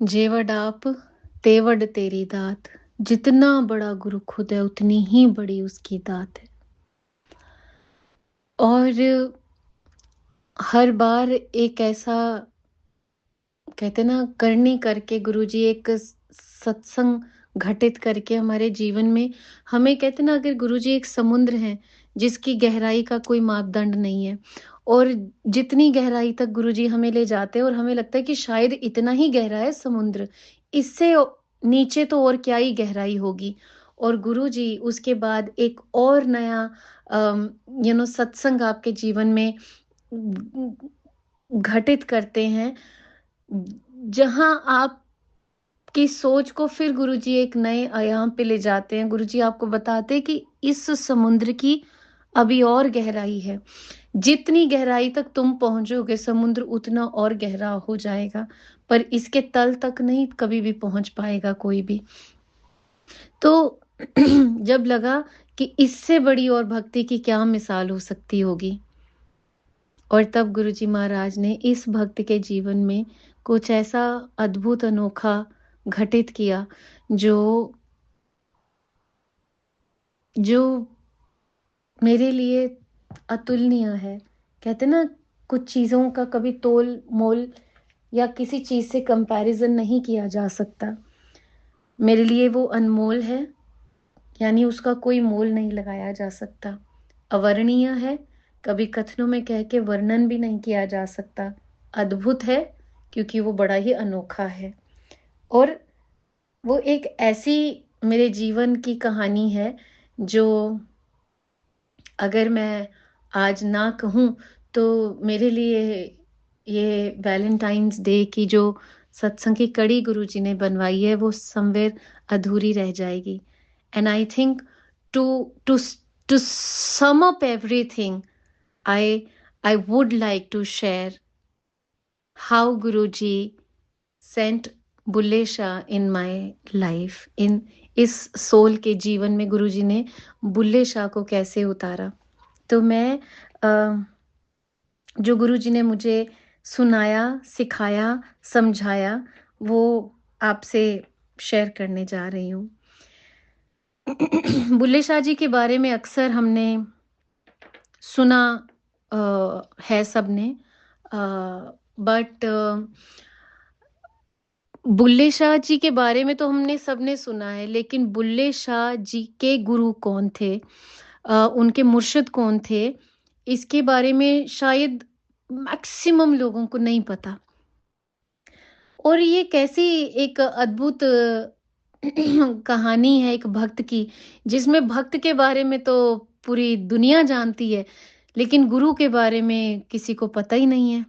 जेवड आप तेवड तेरी दात। जितना बड़ा गुरु खुद है उतनी ही बड़ी उसकी दात है। और हर बार एक ऐसा कहते ना करनी करके गुरुजी एक सत्संग घटित करके हमारे जीवन में हमें कहते ना अगर गुरुजी एक समुद्र है जिसकी गहराई का कोई मापदंड नहीं है और जितनी गहराई तक गुरुजी हमें ले जाते हैं और हमें लगता है कि शायद इतना ही गहरा है समुद्र, इससे नीचे तो और क्या ही गहराई होगी। और गुरुजी उसके बाद एक और नया सत्संग आपके जीवन में घटित करते हैं, जहां आपकी सोच को फिर गुरुजी एक नए आयाम पे ले जाते हैं। गुरुजी आपको बताते हैं कि इस समुद्र की अभी और गहराई है। जितनी गहराई तक तुम पहुंचोगे समुद्र उतना और गहरा हो जाएगा, पर इसके तल तक नहीं कभी भी पहुंच पाएगा कोई भी। तो जब लगा कि इससे बड़ी और भक्ति की क्या मिसाल हो सकती होगी, और तब गुरुजी महाराज ने इस भक्त के जीवन में कुछ ऐसा अद्भुत अनोखा घटित किया जो जो मेरे लिए अतुलनीय है। कहते ना कुछ चीजों का कभी तोल मोल या किसी चीज से कंपैरिजन नहीं किया जा सकता। मेरे लिए वो अनमोल है, यानी उसका कोई मोल नहीं लगाया जा सकता। अवर्णीय है, कभी कथनों में कह के वर्णन भी नहीं किया जा सकता। अद्भुत है क्योंकि वो बड़ा ही अनोखा है। और वो एक ऐसी मेरे जीवन की कहानी है जो अगर मैं आज ना कहूँ तो मेरे लिए ये वैलेंटाइंस डे की जो सत्संग की कड़ी गुरुजी ने बनवाई है वो समवेयर अधूरी रह जाएगी। And I think to to to sum up everything, I I would like to share how Guruji sent Bulleh Shah in my life. In इस सोल के जीवन में गुरुजी ने बुल्ले शाह को कैसे उतारा। तो मैं जो गुरुजी ने मुझे सुनाया, सिखाया, समझाया, वो आपसे शेयर करने जा रही हूँ। बुल्ले शाह जी के बारे में अक्सर हमने सुना है सबने, बट बुल्ले शाह जी के बारे में तो हमने सबने सुना है, लेकिन बुल्ले शाह जी के गुरु कौन थे, उनके मुर्शिद कौन थे, इसके बारे में शायद मैक्सिमम लोगों को नहीं पता। और ये कैसी एक अद्भुत कहानी है एक भक्त की, जिसमें भक्त के बारे में तो पूरी दुनिया जानती है, लेकिन गुरु के बारे में किसी को पता ही नहीं है।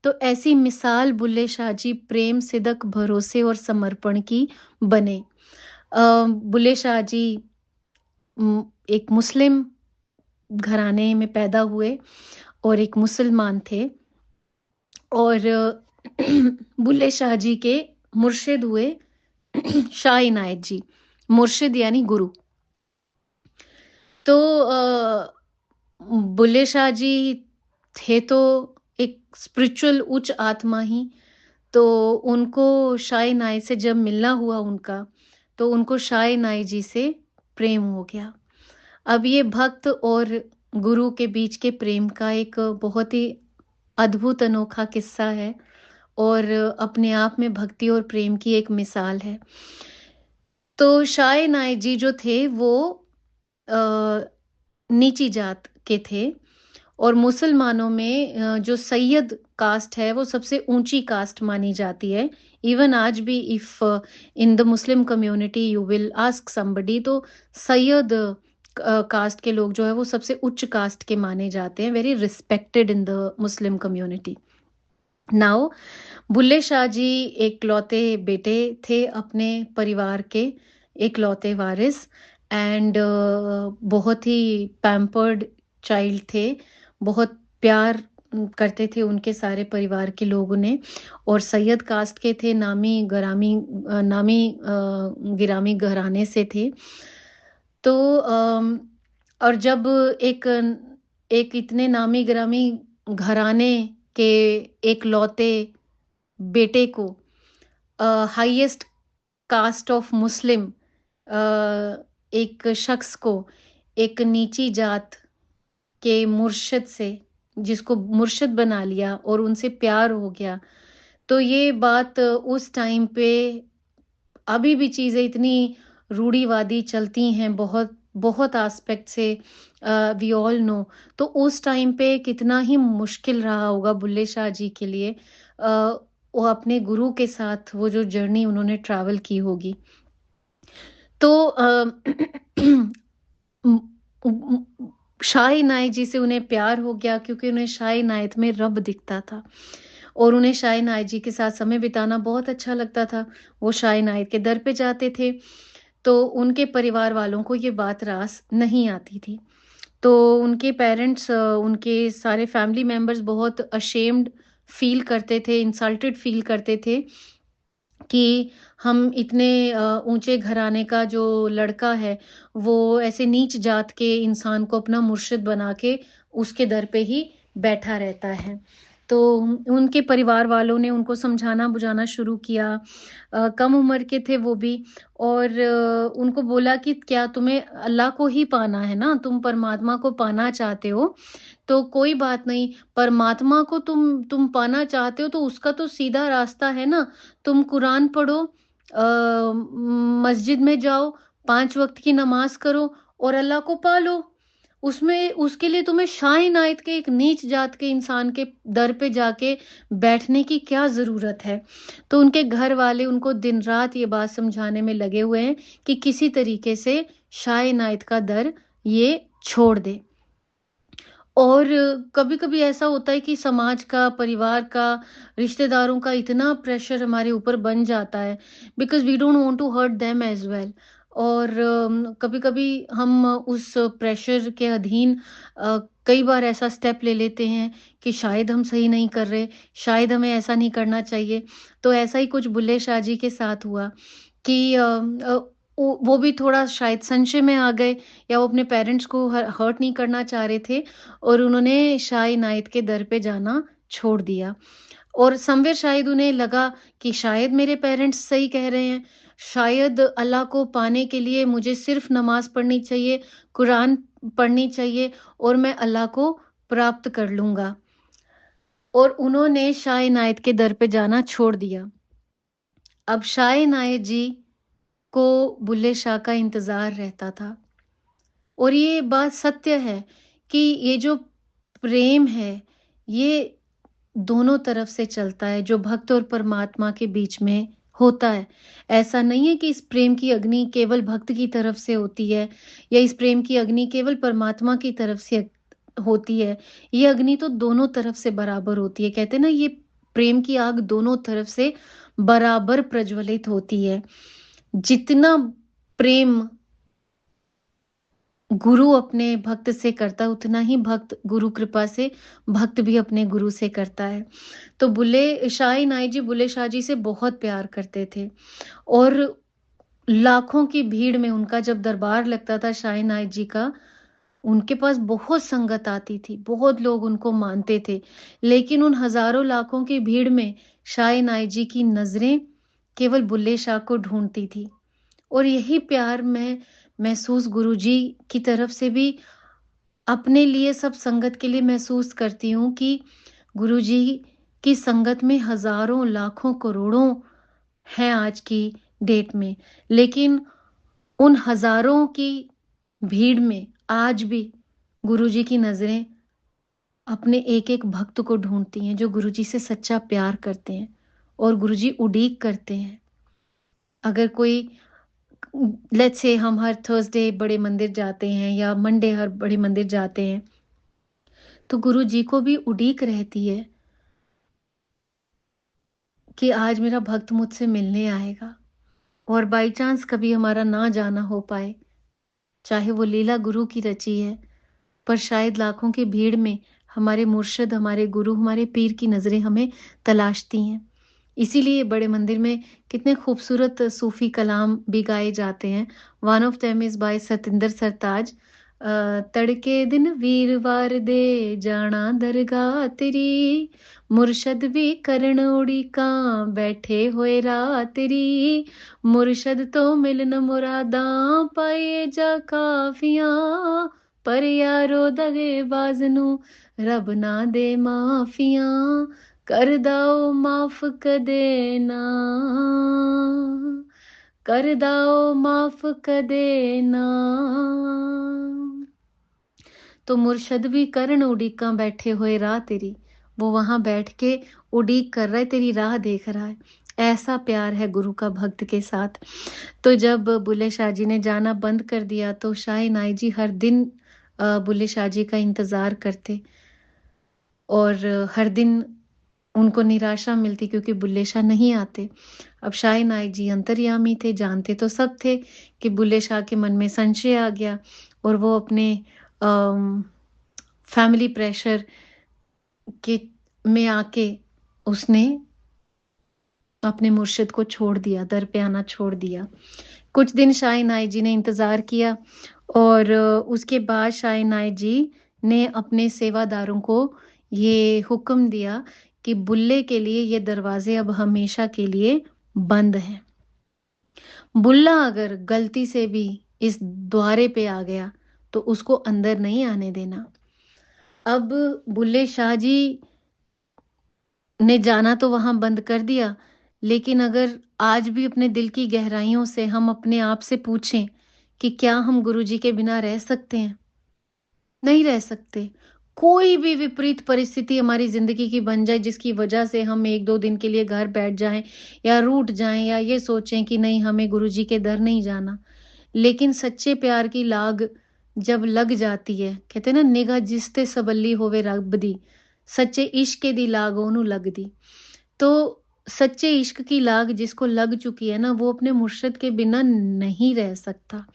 तो ऐसी मिसाल बुल्ले शाह जी प्रेम, सिदक, भरोसे और समर्पण की बने। बुल्ले शाह जी एक मुस्लिम घराने में पैदा हुए और एक मुसलमान थे। और बुल्ले शाह जी के मुर्शिद हुए शाह इनायत जी। मुर्शिद यानी गुरु। तो बुल्ले शाह जी थे तो एक स्पिरिचुअल उच्च आत्मा ही। तो उनको शाह इनायत से जब मिलना हुआ उनका, तो उनको शाह इनायत जी से प्रेम हो गया। अब ये भक्त और गुरु के बीच के प्रेम का एक बहुत ही अद्भुत अनोखा किस्सा है और अपने आप में भक्ति और प्रेम की एक मिसाल है। तो शाह इनायत जी जो थे वो अ, नीची जात के थे और मुसलमानों में जो सैयद कास्ट है वो सबसे ऊंची कास्ट मानी जाती है। इवन आज भी if in the Muslim community you will ask somebody, तो सैयद कास्ट के लोग जो है वो सबसे उच्च कास्ट के माने जाते हैं, very respected in the Muslim community. Now Bulleh Shah ji एकलौते बेटे थे अपने परिवार के, एकलौते वारिस। एंड बहुत ही पैम्पर्ड चाइल्ड थे। बहुत प्यार करते थे उनके सारे परिवार के लोग उन्हें। और सैयद कास्ट के थे, नामी गिरामी घराने से थे। तो और जब एक एक इतने नामी गिरामी घराने के एक लौते बेटे को हाईएस्ट कास्ट ऑफ मुस्लिम एक शख्स को एक नीची जात के मुर्शिद से, जिसको मुर्शिद बना लिया और उनसे प्यार हो गया। तो ये बात उस टाइम पे, अभी भी चीज़ें इतनी रूढ़िवादी चलती हैं बहुत बहुत एस्पेक्ट से, वी ऑल नो। तो उस टाइम पे कितना ही मुश्किल रहा होगा बुल्ले शाह जी के लिए, वो अपने गुरु के साथ वो जो जर्नी उन्होंने ट्रैवल की होगी। तो उम, उम, शाह इनायत जी से उन्हें प्यार हो गया क्योंकि उन्हें शाह इनायत में रब दिखता था और उन्हें शाह इनायत जी के साथ समय बिताना बहुत अच्छा लगता था। वो शाह इनायत के दर पे जाते थे, तो उनके परिवार वालों को ये बात रास नहीं आती थी। तो उनके पेरेंट्स, उनके सारे फैमिली मेंबर्स बहुत अशेम्ड फ़ील करते थे, इंसल्टेड फ़ील करते थे कि हम इतने ऊँचे घराने का जो लड़का है, वो ऐसे नीच जात के इंसान को अपना मुर्शिद बना के उसके दर पे ही बैठा रहता है। तो उनके परिवार वालों ने उनको समझाना-बुझाना शुरू किया। कम उम्र के थे वो भी, और उनको बोला कि क्या तुम्हें अल्लाह को ही पाना है ना? तुम परमात्मा को पाना चाहते हो, तो कोई बात नहीं, परमात्मा को तुम पाना चाहते हो तो उसका तो सीधा रास्ता है ना, तुम कुरान पढ़ो, मस्जिद में जाओ, 5 वक़्त की नमाज़ करो और अल्लाह को पालो। उसमें उसके लिए तुम्हें शाह इनायत के एक नीच जात के इंसान के दर पे जाके बैठने की क्या ज़रूरत है? तो उनके घर वाले उनको दिन-रात ये बात समझाने में लगे हुए हैं कि किसी तरीके से शाह इनायत का दर ये छोड़ दे। और कभी-कभी ऐसा होता है कि समाज का, परिवार का, रिश्तेदारों का इतना प्रेशर हमारे ऊपर बन जाता है, because we don't want to hurt them as well. और कभी-कभी हम उस प्रेशर के अधीन कई बार ऐसा स्टेप ले लेते हैं कि शायद हम सही नहीं कर रहे, शायद हमें ऐसा नहीं करना चाहिए। तो ऐसा ही कुछ बुल्ले शाह जी के साथ हुआ कि वो भी थोड़ा शायद संशय में आ गए, या वो अपने पेरेंट्स को हर्ट नहीं करना चाह रहे थे, और उन्होंने शाह इनायत के दर पे जाना छोड़ दिया। और समवेयर शायद उन्हें लगा कि शायद मेरे पेरेंट्स सही कह रहे हैं, शायद अल्लाह को पाने के लिए मुझे सिर्फ नमाज़ पढ़नी चाहिए, कुरान पढ़नी चाहिए और मैं अल्लाह को प्राप्त कर लूँगा। और उन्होंने शाह इनायत के दर पे जाना छोड़ दिया। अब शाह इनायत जी को बुल्ले शाह का इंतज़ार रहता था। और ये बात सत्य है कि ये जो प्रेम है, ये दोनों तरफ से चलता है, जो भक्त और परमात्मा के बीच में होता है। ऐसा नहीं है कि इस प्रेम की अग्नि केवल भक्त की तरफ से होती है, या इस प्रेम की अग्नि केवल परमात्मा की तरफ से होती है। ये अग्नि तो दोनों तरफ से बराबर होती है। कहते हैं ना, ये प्रेम की आग दोनों तरफ से बराबर प्रज्वलित होती है। जितना प्रेम गुरु अपने भक्त से करता है, उतना ही भक्त गुरु कृपा से भक्त भी अपने गुरु से करता है। तो बुल्ले शाह इनायत जी बुल्ले शाह जी से बहुत प्यार करते थे, और लाखों की भीड़ में उनका जब दरबार लगता था शाह इनायत जी का, उनके पास बहुत संगत आती थी, बहुत लोग उनको मानते थे। लेकिन उन हज़ारों लाखों की भीड़ में शाह इनायत जी की नज़रें केवल बुल्ले शाह को ढूँढती थी। और यही प्यार मैं महसूस गुरुजी की तरफ से भी अपने लिए, सब संगत के लिए महसूस करती हूँ कि गुरुजी की संगत में हज़ारों, लाखों, करोड़ों हैं आज की डेट में। लेकिन उन हज़ारों की भीड़ में आज भी गुरुजी की नज़रें अपने एक-एक भक्त को ढूँढती हैं, जो गुरुजी से सच्चा प्यार करते हैं, और गुरुजी उड़ीक करते हैं। अगर कोई, लेट्स से हम हर थर्सडे बड़े मंदिर जाते हैं या मंडे हर बड़े मंदिर जाते हैं, तो गुरु जी को भी उड़ीक रहती है कि आज मेरा भक्त मुझसे मिलने आएगा। और बाय चांस कभी हमारा ना जाना हो पाए, चाहे वो लीला गुरु की रची है, पर शायद लाखों की भीड़ में हमारे मुर्शिद, हमारे गुरु, हमारे पीर की नज़रें हमें तलाशती हैं। इसीलिए बड़े मंदिर में कितने खूबसूरत सूफ़ी कलाम भी गाए जाते हैं। One of them is by Satinder Sartaj. तड़के दिन वीरवार दे जाना दरगाह तेरी, मुर्शद भी करण उड़ीकां बैठे होए राह तेरी, मुर्शद तो मिलन मुरादां पाए जा काफियां, पर यारो दगेबाज नू रब ना दे माफियां, कर दाओ माफ कदे ना, कर दाओ माफ कदे ना। तो मुर्शद भी करण उड़ीका बैठे हुए राह तेरी, वो वहां बैठ के उड़ीक कर रहा है, तेरी राह देख रहा है। ऐसा प्यार है गुरु का भक्त के साथ। तो जब बुल्ले शाह जी ने जाना बंद कर दिया तो शाह इनायत जी हर दिन बुल्ले शाह जी का इंतजार करते और हर दिन उनको निराशा मिलती क्योंकि बुल्ले शाह नहीं आते। अब शाह इनायत जी अंतर्यामी थे, जानते तो सब थे कि बुल्ले शाह के मन में संशय आ गया और वो अपने फैमिली प्रेशर के में आके उसने अपने मुर्शिद को छोड़ दिया, दर पे आना छोड़ दिया। कुछ दिन शाह इनायत जी ने इंतजार किया और उसके बाद शाह इनायत जी ने अपने सेवादारों को ये हुक्म दिया कि बुल्ले के लिए ये दरवाजे अब हमेशा के लिए बंद हैं। बुल्ला अगर गलती से भी इस द्वारे पे आ गया तो उसको अंदर नहीं आने देना। अब बुल्ले शाह जी ने जाना तो वहां बंद कर दिया, लेकिन अगर आज भी अपने दिल की गहराइयों से हम अपने आप से पूछें कि क्या हम गुरुजी के बिना रह सकते हैं? नहीं रह सकते। कोई भी विपरीत परिस्थिति हमारी जिंदगी की बन जाए जिसकी वजह से हम 1-2 दिन के लिए घर बैठ जाएं या रूठ जाएं या ये सोचें कि नहीं हमें गुरुजी के दर नहीं जाना। लेकिन सच्चे प्यार की लाग जब लग जाती है, कहते हैं ना निगाह जिस ते सबल्ली होवे रब दी, सच्चे इश्क दी लाग ओनू लगदी। तो सच्चे इश्क की लाग जिसको लग चुकी है ना वो अपने मुर्शिद के बिना नहीं रह सकता।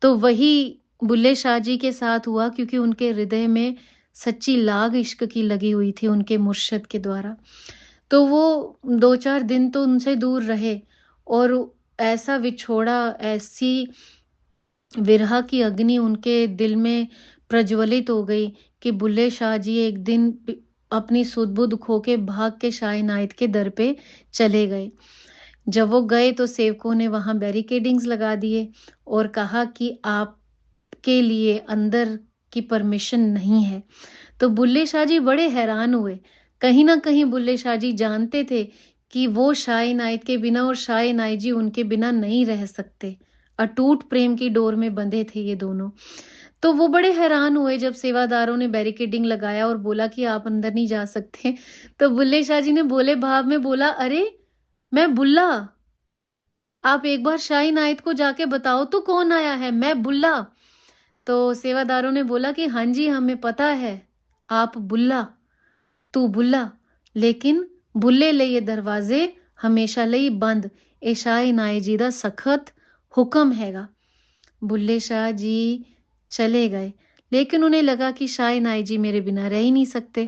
तो वही बुल्ले शाह जी के साथ हुआ क्योंकि उनके हृदय में सच्ची लाग इश्क की लगी हुई थी उनके मुर्शिद के द्वारा। तो वो 2-4 दिन तो उनसे दूर रहे और ऐसा विछोड़ा, ऐसी विरह की अग्नि उनके दिल में प्रज्वलित हो गई कि बुल्ले शाह जी एक दिन अपनी सुध-बुध खो के भाग के शाह इनायत के दर पे चले गए। जब वो गए तो सेवकों ने वहां बैरिकेडिंग्स लगा दिए और कहा कि आपके लिए अंदर की परमिशन नहीं है। तो बुल्ले शाह जी बड़े हैरान हुए। कहीं न कहीं बुल्ले शाह जी जानते थे कि वो शाह इनायत के बिना और शाह इनायत जी उनके बिना नहीं रह सकते। अटूट प्रेम की डोर में बंधे थे ये दोनों। तो वो बड़े हैरान हुए जब सेवादारों ने बैरिकेडिंग लगाया और बोला कि आप अंदर नहीं जा सकते। तो बुल्ले शाह जी ने भोले भाव में बोला, "अरे! मैं बुल्ला। आप एक बार शाह इनायत को जाके बताओ तो कौन आया है? मैं बुल्ला।" तो सेवादारों ने बोला कि हाँ जी, हमें पता है, आप बुल्ला, तू बुल्ला, लेकिन बुल्ले ਲਈ ਇਹ ਦਰਵਾਜ਼ੇ ਹਮੇਸ਼ਾ ਲਈ ਬੰਦ। ਇਹ ਸ਼ਾਹ ਇਨਾयत जी दा सख्त हुक्म हैगा। बुल्ले शाह जी चले गए, लेकिन उन्हें लगा कि शाह इनायत जी मेरे बिना रह ही नहीं सकते।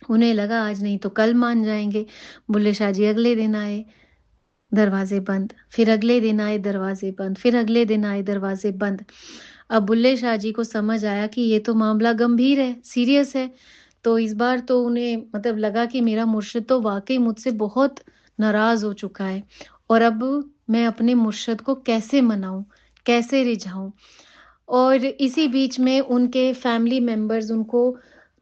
उन्हें लगा आज नहीं तो कल मान जाएंगे। बुल्ले शाह जी अगले दिन आए, दरवाजे बंद, फिर अगले दिन आए दरवाजे बंद, फिर अगले दिन आए दरवाजे बंद। अब बुल्ले शाह जी को समझ आया कि ये तो मामला गंभीर है, सीरियस है। तो इस बार तो उन्हें मतलब लगा कि मेरा मुर्शिद तो वाकई मुझसे बहुत नाराज हो चुका है और अब मैं अपने मुर्शिद को कैसे मनाऊं, कैसे रिझाऊं। और इसी बीच में उनके फैमिली मेंबर्स उनको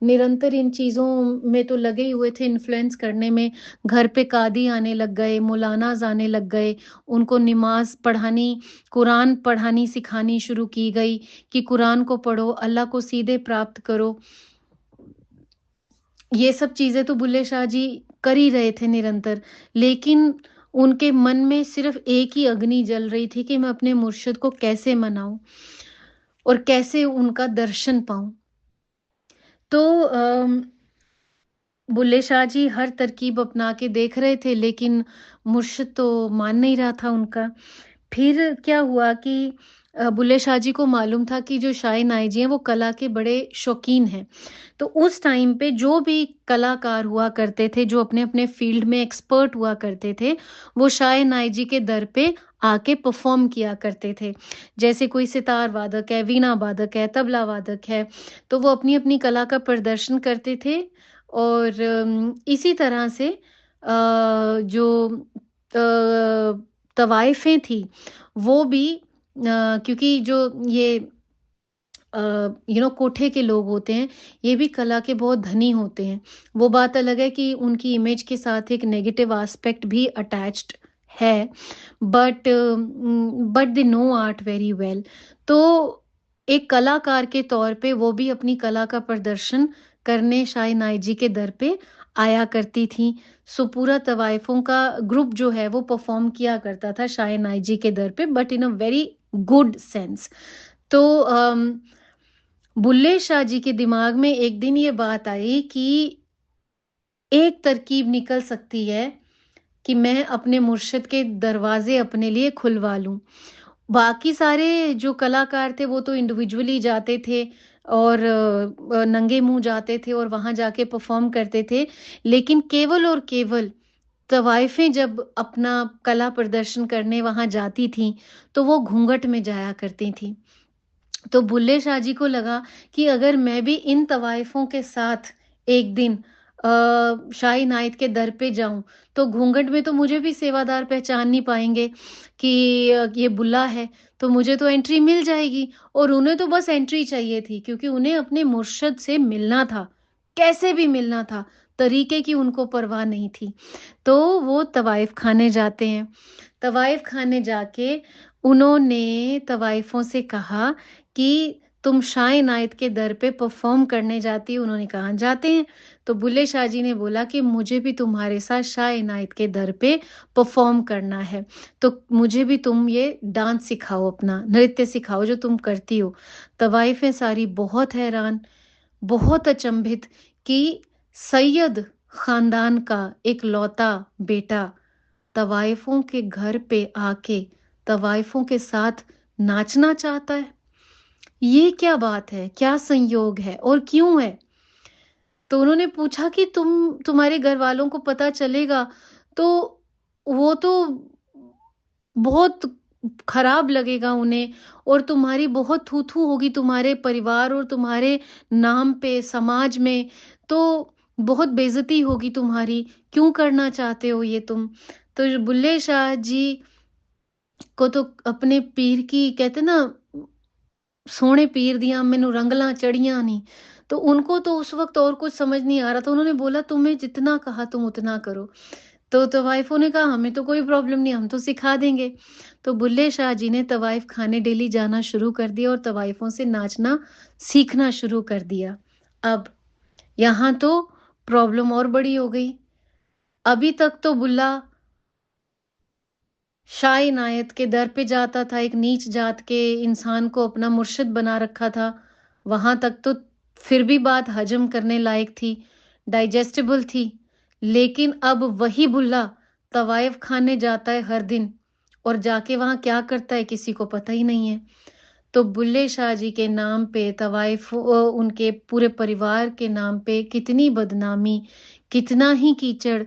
निरंतर इन चीज़ों में तो लगे ही हुए थे इन्फ्लुएंस करने में। घर पे कादी आने लग गए, मौलानाज़ आने लग गए, उनको नमाज़ पढ़ानी, कुरान पढ़ानी सिखानी शुरू की गई कि कुरान को पढ़ो, अल्लाह को सीधे प्राप्त करो। ये सब चीज़ें तो बुल्ले शाह जी कर ही रहे थे निरंतर, लेकिन उनके मन में सिर्फ़ एक ही अग्नि जल रही थी कि मैं अपने मुर्शिद को कैसे मनाऊँ और कैसे उनका दर्शन पाऊँ। तो बुल्ले शाह जी हर तरकीब अपना के देख रहे थे, लेकिन मुर्शिद तो मान नहीं रहा था उनका। फिर क्या हुआ कि बुल्ले शाह जी को मालूम था कि जो शाह इनायत जी हैं वो कला के बड़े शौकीन हैं। तो उस टाइम पे जो भी कलाकार हुआ करते थे, जो अपने-अपने फ़ील्ड में एक्सपर्ट हुआ करते थे, वो शाह इनायत जी के दर पे आके परफ़ॉर्म किया करते थे। जैसे कोई सितार वादक है, वीणा वादक है, तबला वादक है, तो वो अपनी-अपनी कला का प्रदर्शन करते थे और इसी तरह से जो तवाइफ़ें थी, वो भी क्योंकि जो ये अ, कोठे के लोग होते हैं, ये भी कला के बहुत धनी होते हैं। वो बात अलग है कि उनकी इमेज के साथ एक नेगेटिव एस्पेक्ट भी अटैच्ड है, but they know art very well. तो एक कलाकार के तौर पे वो भी अपनी कला का प्रदर्शन करने शाह इनायत जी के दर पे आया करती थीं। सो पूरा तवाइफों का ग्रुप जो है वो परफ़ॉर्म किया करता था शाह इनायत जी के दर पे, but in a very good sense. तो बुल्ले शाह जी के दिमाग में एक दिन ये बात आई कि एक तरकीब निकल सकती है कि मैं अपने मुर्शिद के दरवाज़े अपने लिए खुलवा लूँ। बाकी सारे जो कलाकार थे वो तो इंडिविजुअली जाते थे और नंगे मुँह जाते थे और वहाँ जाके परफ़ॉर्म करते थे। लेकिन केवल और केवल तवाइफ़ें जब अपना कला प्रदर्शन करने वहाँ जाती थीं, तो वो घूँघट में जाया करती थीं। तो बुल्ले शाह जी को लगा कि अगर मैं भी इन तवाइफों के साथ एक दिन शाह इनायत के दर पे जाऊं तो घूंघट में तो मुझे भी सेवादार पहचान नहीं पाएंगे कि ये बुल्ला है, तो मुझे तो एंट्री मिल जाएगी। और उन्हें तो बस एंट्री चाहिए थी क्योंकि उन्हें अपने मुर्शद से मिलना था, कैसे भी मिलना था, तरीके की उनको परवाह नहीं थी। तो वो तवाइफ खाने जाते हैं। तवाइफ खाने जाके उन्होंने तवाइफों से कहा कि तुम शाह इनायत के दर पे परफ़ॉर्म करने जाती हो? उन्होंने कहा, "जाते हैं।" तो बुल्ले शाह जी ने बोला कि मुझे भी तुम्हारे साथ शाह इनायत के दर पे परफ़ॉर्म करना है। तो मुझे भी तुम ये डांस सिखाओ, अपना नृत्य सिखाओ जो तुम करती हो। तवाइफ़ें सारी बहुत हैरान, बहुत अचंभित कि सैयद ख़ानदान का इकलौता बेटा तवाइफों के घर पे आके तवाइफों के साथ नाचना चाहता है। ये क्या बात है? क्या संयोग है और क्यों है? तो उन्होंने पूछा कि तुम्हारे घरवालों को पता चलेगा तो वो तो बहुत खराब लगेगा उन्हें और तुम्हारी बहुत थू-थू होगी तुम्हारे परिवार और तुम्हारे नाम पे समाज में, तो बहुत बेइज़्ज़ती होगी तुम्हारी। क्यों करना चाहते हो ये तुम? तो बुल्ले शाह जी को तो अपने पीर की कहते ना, सोहणे पीर दियां मैनू रंगलां चढ़ियां नी। तो उनको तो उस वक़्त और कुछ समझ नहीं आ रहा था। उन्होंने बोला तुम्हें जितना कहा तुम उतना करो। तो तवाइफों ने कहा हमें तो कोई प्रॉब्लम नहीं, हम तो सिखा देंगे। तो बुल्ले शाह जी ने तवाइफ खाने डेली जाना शुरू कर दिया और तवाइफों से नाचना सीखना शुरू कर दिया। अब यहाँ तो प्रॉब्लम और बड़ी हो गई। अभी तक तो बुल्ला शाह इनायत के दर पे जाता था, एक नीच जात के इंसान को अपना मुर्शिद बना रखा था। वहाँ तक तो फिर भी बात हज़म करने लायक थी, डाइजेस्टिबल थी। लेकिन अब वही बुल्ला तवाइफ खाने जाता है हर दिन और जाके वहाँ क्या करता है किसी को पता ही नहीं है। तो बुल्ले शाह जी के नाम पे तवाइफ उनके पूरे परिवार के नाम पे कितनी बदनामी, कितना ही कीचड़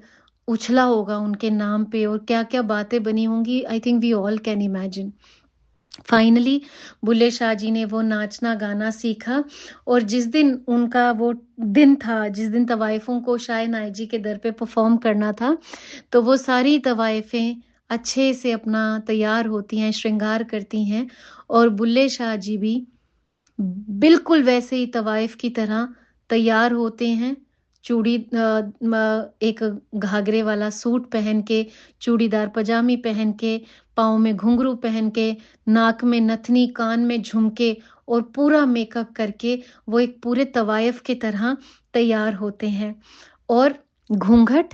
उछला होगा उनके नाम पे और क्या-क्या बातें बनी होंगी, I think we all can imagine. Finally Bulleh Shah ji ने वो नाचना-गाना सीखा और जिस दिन उनका वो दिन था, जिस दिन तवाइफों को शाह इनायत जी के दर पे परफ़ॉर्म करना था, तो वो सारी तवाइफ़ें अच्छे से अपना तैयार होती हैं, श्रृंगार करती हैं और बुल्ले शाह जी भी बिल्कुल वैसे ही तवाइफ की तरह तैयार होते हैं। चूड़ी एक घाघरे वाला सूट पहन के, चूड़ीदार पजामी पहन के, पाँव में घुंघरू पहन के, नाक में नथनी, कान में झुमके और पूरा मेकअप करके वो एक पूरे तवाइफ की तरह तैयार होते हैं। और घूंघट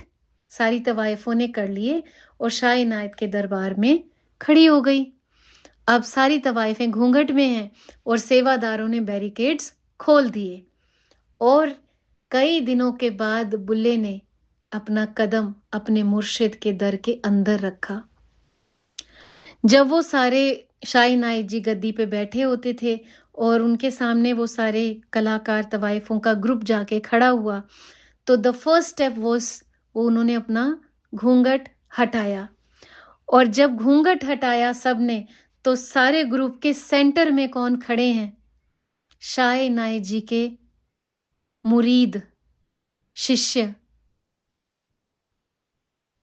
सारी तवाइफों ने कर लिए और शाह इनायत के दरबार में खड़ी हो गई। अब सारी तवाइफें घूंघट में हैं और सेवादारों ने बैरिकेड्स खोल दिए और कई दिनों के बाद बुल्ले ने अपना कदम अपने मुर्शिद के दर के अंदर रखा। जब वो सारे शाह इनायत जी गद्दी पे बैठे होते थे और उनके सामने वो सारे कलाकार तवाइफों का ग्रुप जाके खड़ा हुआ, तो द फर्स्ट स्टेप वाज वो उन्होंने अपना घूंघट हटाया और जब घूंघट हटाया सबने, तो सारे ग्रुप के सेंटर में कौन खड़े हैं? शाह इनायत जी के मुरीद, शिष्य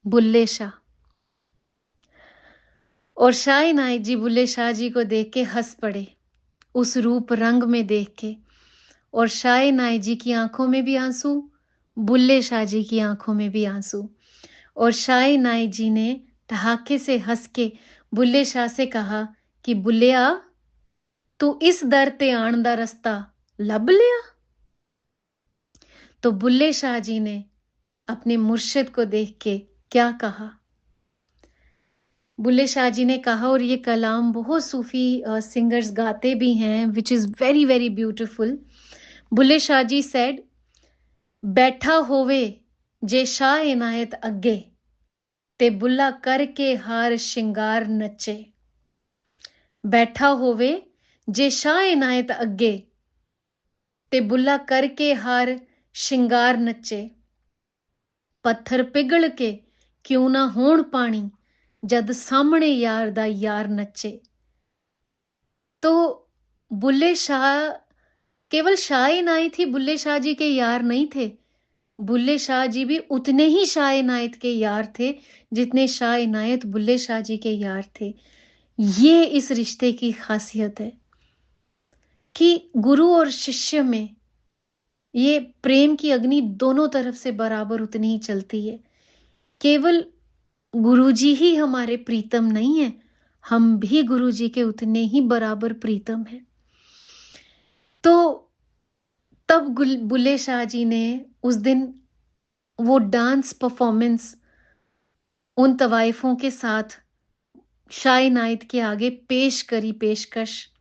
बुल्ले शाह। और शाह इनायत जी बुल्ले शाह जी को देख के हंस पड़े, उस रूप रंग में देख के। और शाह इनायत जी की आंखों में भी आंसू, बुल्ले शाह जी की आंखों में भी आंसू। और शाह इनायत जी ने ठहाके से हंस के बुल्ले शाह से कहा कि बुल्लिया, तू इस दर ते आण दा रस्ता लब लिया? तो बुल्ले शाह जी ने अपने मुर्शिद को देख के क्या कहा? बुल्ले शाह जी ने कहा, और ये कलाम बहुत सूफी सिंगर्स गाते भी हैं, which is very very beautiful. Bulleh Shah ji said, बैठा होवे जे शाह इनायत अगे, ते बुल्ला करके हार शिंगार नचे। बैठा होवे जे शाह इनायत अगे, ते बुल्ला करके हार शिंगार नचे। पत्थर पिघल के क्यों ना होण पानी, जद सामने यार दा यार नचे। तो बुल्ले शाह केवल शाह इनायत ही बुल्ले शाह जी के यार नहीं थे, बुल्ले शाह जी भी उतने ही शाह इनायत के यार थे जितने शाह इनायत बुल्ले शाह जी के यार थे। ये इस रिश्ते की खासियत है कि गुरु और शिष्य में ये प्रेम की अग्नि दोनों तरफ से बराबर उतनी ही चलती है। केवल गुरुजी ही हमारे प्रीतम नहीं है, हम भी गुरुजी के उतने ही बराबर प्रीतम हैं। तो तब बुल्ले शाह जी ने उस दिन वो डांस परफॉर्मेंस उन तवाइफों के साथ शाह इनायत के आगे पेश करी, पेशकश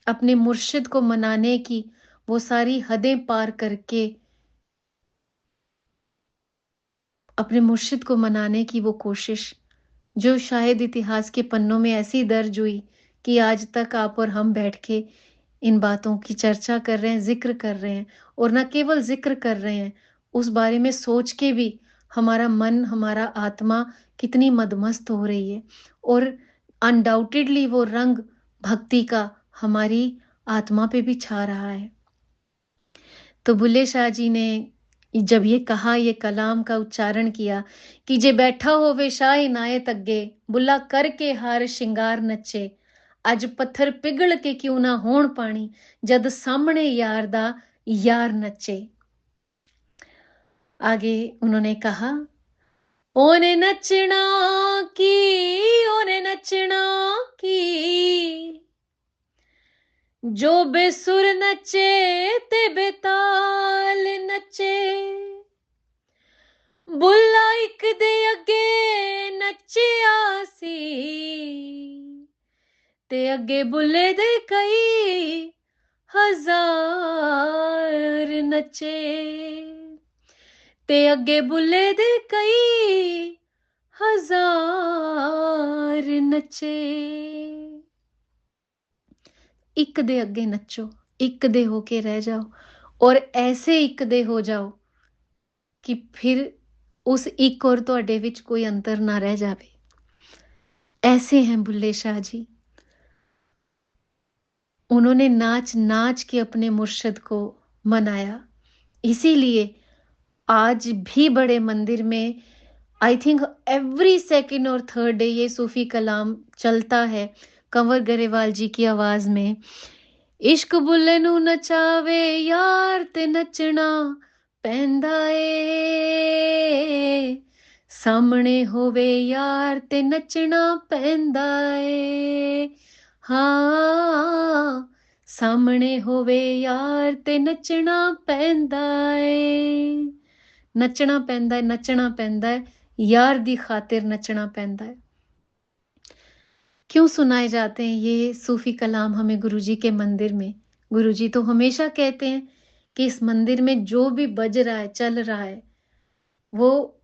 अपने मुर्शिद को मनाने की, वो सारी हदें पार करके अपने मुर्शिद को मनाने की वो कोशिश, जो शायद इतिहास के पन्नों में ऐसी दर्ज हुई कि आज तक आप और हम बैठ के इन बातों की चर्चा कर रहे हैं, जिक्र कर रहे हैं। और न केवल जिक्र कर रहे हैं, उस बारे में सोच के भी हमारा मन, हमारा आत्मा कितनी मदमस्त हो रही है। और अनडाउटेडली वो रंग भक्ति का हमारी आत्मा पे भी छा रहा है। तो बुल्ले शाह जी ने जब ये कहा, ये कलाम का उच्चारण किया कि जे बैठा होवे शाह इनायत अगे, बुल्ला करके हार शिंगार नचे। अज पत्थर पिघल के क्यों ना होण पानी, जद सामने यार दा यार नचे। आगे उन्होंने कहा, ओने नचना की, ओने नचना की, जो बेसुर नचे ते बेताल नचे। बुल्ला इक दे अगे नचिया सी, ते अगे बुल्ले दे कई हजार नचे। ते अगे बुल्ले दे कई हजार नचे। एक दे अगे नचो, एक दे होके रह जाओ, और ऐसे एक दे हो जाओ कि फिर उस एक और तुहाडे विच कोई अंतर ना रह जावे। ऐसे हैं बुल्ले शाह जी। उन्होंने नाच नाच के अपने मुर्शिद को मनाया। इसीलिए आज भी बड़े मंदिर में आई थिंक एवरी सेकंड और थर्ड डे ये सूफी कलाम चलता है, कंवर गरेवाल जी की आवाज में। इश्क बुल्ले नू नचावे यार ते नचना पैंदा ए, सामने होवे यार ते नचना पैंदा ए। हाँ, सामने होवे यार ते नचना पैंदा ए। नचना पैंदा है, नचना पैंदा है, यार दी खातिर नचना पैंदा है। क्यों सुनाए जाते हैं ये सूफी कलाम हमें गुरुजी के मंदिर में? गुरुजी तो हमेशा कहते हैं कि इस मंदिर में जो भी बज रहा है, चल रहा है, वो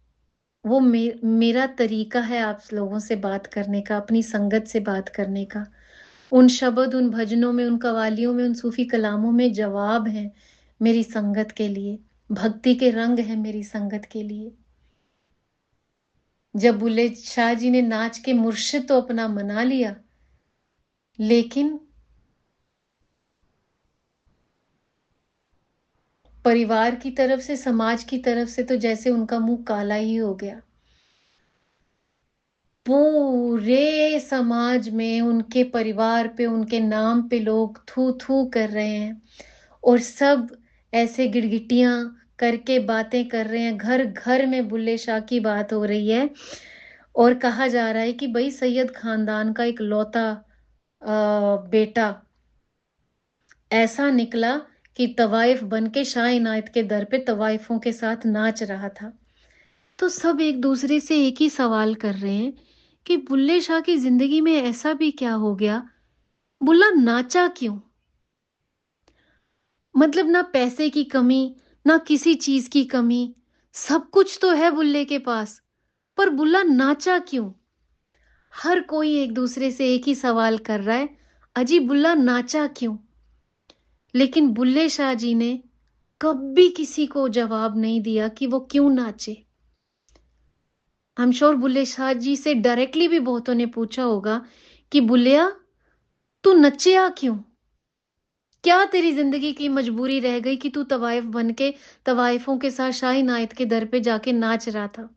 वो मेरा तरीका है आप लोगों से बात करने का, अपनी संगत से बात करने का। उन शब्द, उन भजनों में, उन कव्वालियों में, उन सूफी कलामों में जवाब है मेरी संगत के लिए, भक्ति के रंग है मेरी संगत के लिए। जब बुल्ले शाह जी ने नाच के मुर्शिद तो अपना मना लिया, लेकिन परिवार की तरफ से, समाज की तरफ से तो जैसे उनका मुंह काला ही हो गया। पूरे समाज में उनके परिवार पे, उनके नाम पे लोग थू थू कर रहे हैं और सब ऐसे गिड़गिटियां करके बातें कर रहे हैं। घर घर में बुल्ले शाह की बात हो रही है और कहा जा रहा है कि भाई सैयद खानदान का एक लौता बेटा ऐसा निकला कि तवाइफ बन के शाह इनायत के दर पे तवाइफों के साथ नाच रहा था। तो सब एक दूसरे से एक ही सवाल कर रहे हैं कि बुल्ले शाह की जिंदगी में ऐसा भी क्या हो गया, बुल्ला नाचा क्यों? मतलब ना पैसे की कमी, ना किसी चीज की कमी, सब कुछ तो है बुल्ले के पास, पर बुल्ला नाचा क्यों? हर कोई एक दूसरे से एक ही सवाल कर रहा है, अजी बुल्ला नाचा क्यों? लेकिन बुल्ले शाह जी ने कभी किसी को जवाब नहीं दिया कि वो क्यों नाचे। I am sure Bulleh Shah ji से डायरेक्टली भी बहुतों ने पूछा होगा कि बुल्लिया तू नचिया क्यों? क्या तेरी जिंदगी की मजबूरी रह गई कि तू तवाइफ बन के तवाइफों के साथ शाह इनायत के दर पे जाके नाच रहा था?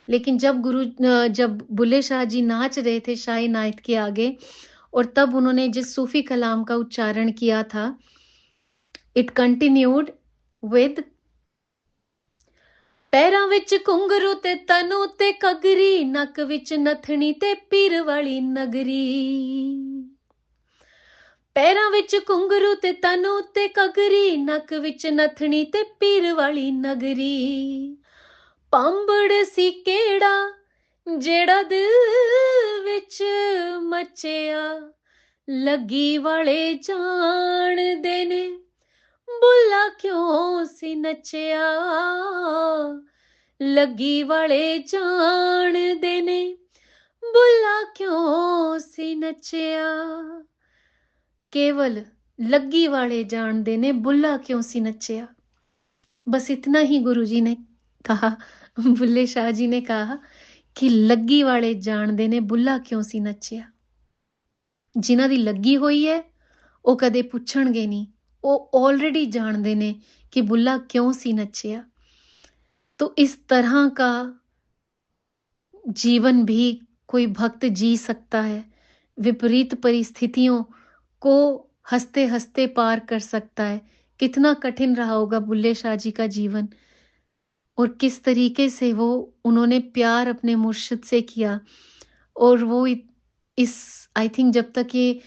लेकिन जब बुल्ले शाह जी नाच रहे थे शाह इनायत के आगे और तब उन्होंने जिस सूफी कलाम का उच्चारण किया था, इट कंटिन्यूड विद पैरां विच घुंघरू ते तनु ते कगरी, नक विच नथनी ते पीर वाली नगरी। पैरां विच घुंघरू ते तनु ते कगरी, नक विच नथनी ते पीर वाली नगरी। पांबड़ सी केड़ा जेड़ा दिल विच मचिया, लगी वाले जाणदे ने बुल्ला क्यों सी नचिया, लगी वाले जाणदे ने बुल्ला क्यों सी नचिया। केवल लग्गी वाले जानते ने बुल्ला क्यों सी नचिया। बस इतना ही गुरुजी ने कहा, बुल्ले शाह जी ने कहा कि लग्गी वाले जानते ने बुल्ला क्यों सी नचिया। जिन्हां दी लगी हुई है वो कदे पुछणगे नहीं, वो ऑलरेडी जानते ने कि बुल्ला क्यों सी नचिया। तो इस तरह का जीवन भी कोई भक्त जी सकता है, विपरीत परिस्थितियों को हंसते हंसते पार कर सकता है। कितना कठिन रहा होगा बुल्ले शाह जी का जीवन और किस तरीके से वो उन्होंने प्यार अपने मुर्शिद से किया और वो इस आई थिंक जब तक ये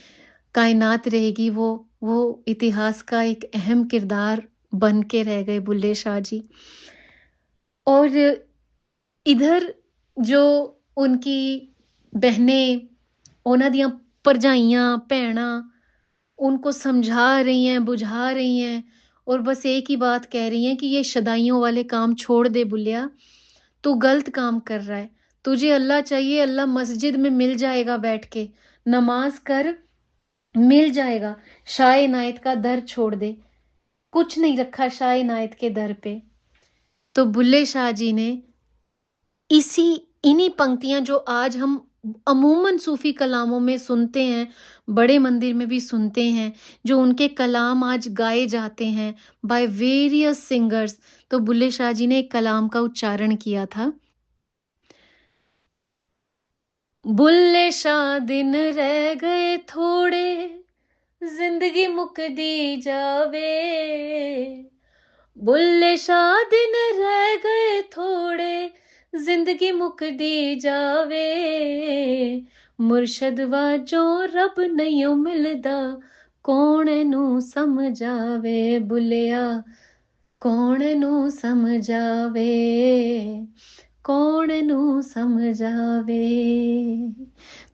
कायनात रहेगी वो इतिहास का एक अहम किरदार बन के रह गए बुल्ले शाह जी। और इधर जो उनकी बहनें, ਉਹਨਾਂ ਦੀਆਂ ਭਰਜਾਈਆਂ ਭੈਣਾਂ उनको समझा रही हैं, बुझा रही हैं और बस एक ही बात कह रही हैं कि ये शदाइयों वाले काम छोड़ दे बुल्लिया, तू गलत काम कर रहा है। तुझे अल्लाह चाहिए, अल्लाह मस्जिद में मिल जाएगा, बैठ के नमाज कर, मिल जाएगा। शाह इनायत का दर छोड़ दे, कुछ नहीं रखा शाह इनायत के दर पे। तो बुल्ले शाह जी ने इन्हीं पंक्तियां जो आज हम अमूमन सूफी कलामों में सुनते हैं, बड़े मंदिर में भी सुनते हैं, जो उनके कलाम आज गाए जाते हैं बाय वेरियस सिंगर्स। तो बुल्ले शाह जी ने एक कलाम का उच्चारण किया था, बुल्ले शाह दिन रह गए थोड़े, जिंदगी मुकदी जावे, बुल्ले शाह दिन रह गए थोड़े, जिंदगी मुकदी जावे, मुर्शद वाजो रब नहीं मिलदा, कौन नू समझावे बुलिया, कौन नू समझावे, कौन नू समझावे।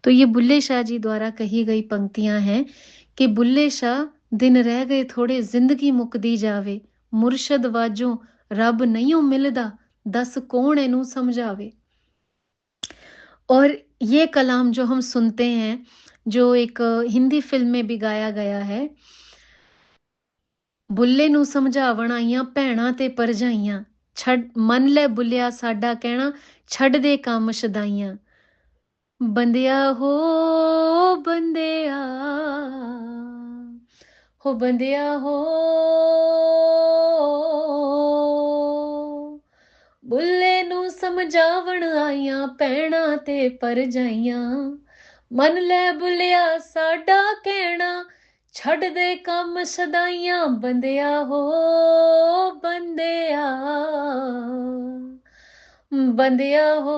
तो ये बुल्ले शाह जी द्वारा कही गई पंक्तियां हैं कि बुल्ले शाह दिन रह गए थोड़े, जिंदगी मुकदी जावे, मुर्शद वाजों रब नहीं मिलदा, दस कौन इनू समझावे। और ये कलाम जो हम सुनते हैं, जो एक हिंदी फ़िल्म में भी गाया गया है, बुल्ले नू समझावण आईयां भैणां ते भरजाईयां, छड़ मन ले बुल्लिया साडा कहना, छड़ दे काम शदाईयां। बंदिया बंदिया हो बंदिया हो, बुल्ले नू समझावण आईयां भैणां ते भरजाईयां, मन ले बुल्लिया साडा कहना, छड़ दे काम सदाइयां। बंदिया हो बंदिया, बंदिया हो।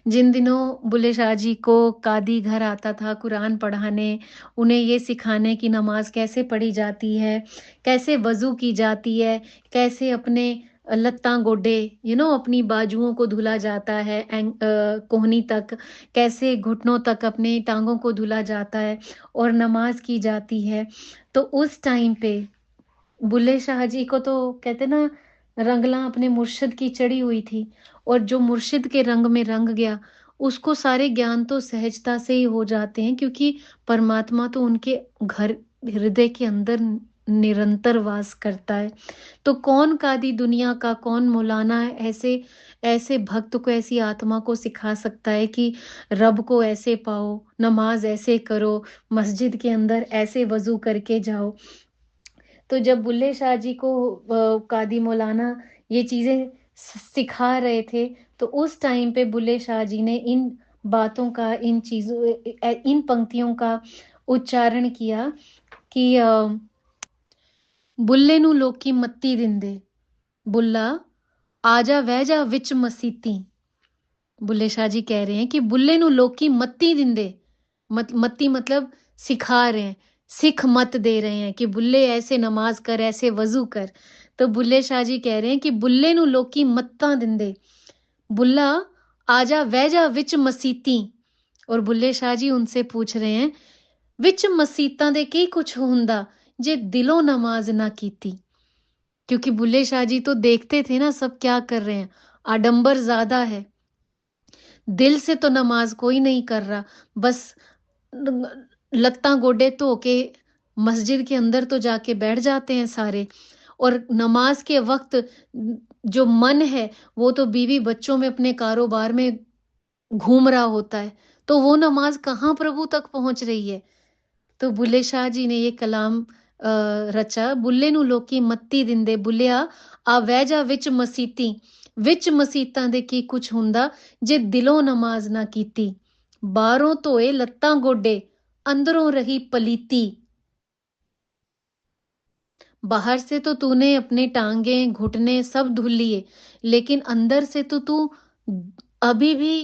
जिन दिनों बुल्ले शाह जी को कादी घर आता था कुरान पढ़ाने, उन्हें ये सिखाने कि नमाज कैसे पढ़ी जाती है, कैसे वज़ू की जाती है, कैसे अपने लत्तां गोडे अपनी बाजुओं को धुला जाता है, कोहनी तक, कैसे घुटनों तक अपने टांगों को धुला जाता है और नमाज की जाती है। तो उस टाइम पे बुल्ले शाह जी को तो कहते ना, रंगला अपने मुर्शिद की चढ़ी हुई थी, और जो मुर्शिद के रंग में रंग गया, उसको सारे ज्ञान तो सहजता से ही हो जाते हैं, क्योंकि परमात्मा तो उनके घर हृदय के अंदर निरंतर वास करता है। तो कौन कादी दुनिया का, कौन मौलाना है, ऐसे ऐसे भक्त को, ऐसी आत्मा को सिखा सकता है कि रब को ऐसे पाओ, नमाज ऐसे करो, मस्जिद के अंदर ऐसे वजू करके जाओ। तो जब बुल्ले शाह जी को कादी मौलाना ये चीजें सिखा रहे थे, तो उस टाइम पे बुल्ले शाह जी ने इन बातों का, इन चीजों, इन पंक्तियों का उच्चारण किया कि बुल्ले नू लोकी मत्ती दिंदे, बुल्ला आजा वह जा विच मसीती। बुल्ले शाह जी कह रहे हैं कि बुल्ले नू लोकी मत्ती दिंदे, मत्ती मतलब सिखा रहे हैं, सिख मत दे रहे हैं कि बुल्ले ऐसे नमाज कर, ऐसे वजू कर। तो बुल्ले शाह जी कह रहे हैं कि बुल्ले नू लोकी मत्ता दिंदे, बुल्ला आजा वह जा विच मसीती। और बुल्ले शाह जी उनसे पूछ रहे हैं, विच मसीतां दे की कुछ हुंदा जे दिलों नमाज ना कीती। क्योंकि बुल्ले शाह जी तो देखते थे ना सब क्या कर रहे हैं, आडंबर ज्यादा है, दिल से तो नमाज कोई नहीं कर रहा, बस लत्ता गोडे धो के मस्जिद के अंदर तो जाके बैठ जाते हैं सारे, और नमाज के वक्त जो मन है वो तो बीवी बच्चों में, अपने कारोबार में घूम रहा होता है, तो वो नमाज कहाँ प्रभु तक पहुंच रही है। तो बुल्ले शाह जी ने ये कलाम रचा, बुल्ले नू लोकी मत्ती दिंदे, बुल्लिया आ वह जा विच मसीती, विच मसीतां दे की कुछ हुंदा जे दिलों नमाज ना कीती, बाहरों धोए लत्तां गोडे, अंदरों रही पलीती। बाहर से तो तूने अपने टांगे घुटने सब धुल लिए, लेकिन अंदर से तो तू अभी भी,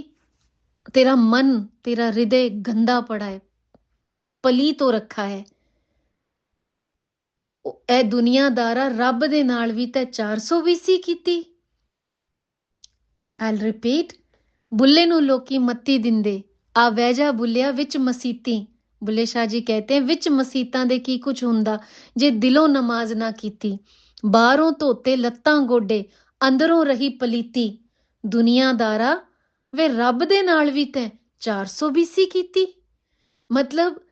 तेरा मन, तेरा हृदय गंदा पड़ा है, पलीत हो रखा है। ए दुनियादारा रब दे नाल भी ते 420 कीती। I'll repeat, बुल्ले नू लोकी मत्ती दिंदे, आ वैजा बुल्लिया विच मसीती। बुल्ले शाह जी कहते हैं, विच मसीतां दे की कुछ हुंदा जे दिलों नमाज ना कीती, बाहरों धोते लत्तां गोडे, अंदरों रही पलीती। दुनियादारा वे रब दे नाल भी तैं 420 कीती। मतलब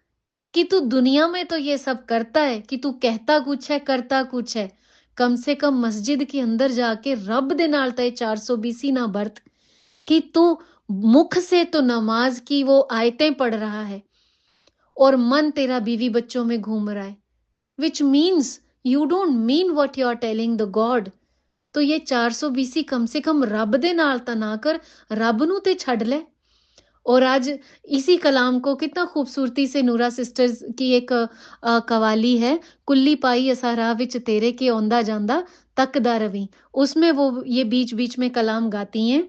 कि तू दुनिया में तो ये सब करता है, कि तू कहता कुछ है, करता कुछ है, कम से कम मस्जिद के अंदर जाके रब दे नाल ते 420 ना बरत, कि तू मुख से तो नमाज की वो आयतें पढ़ रहा है और मन तेरा बीवी बच्चों में घूम रहा है, which means you don't mean what you are telling the God. तो ये 420 कम से कम रब दे नाल ता ना कर, रब नू ते छड़ ले। और आज इसी कलाम को कितना खूबसूरती से नूरा सिस्टर्स की एक कवाली है, कुल्ली पाई असा राह विच तेरे के औंदा जांदा तकदा रवी, उसमें वो ये बीच बीच में कलाम गाती हैं,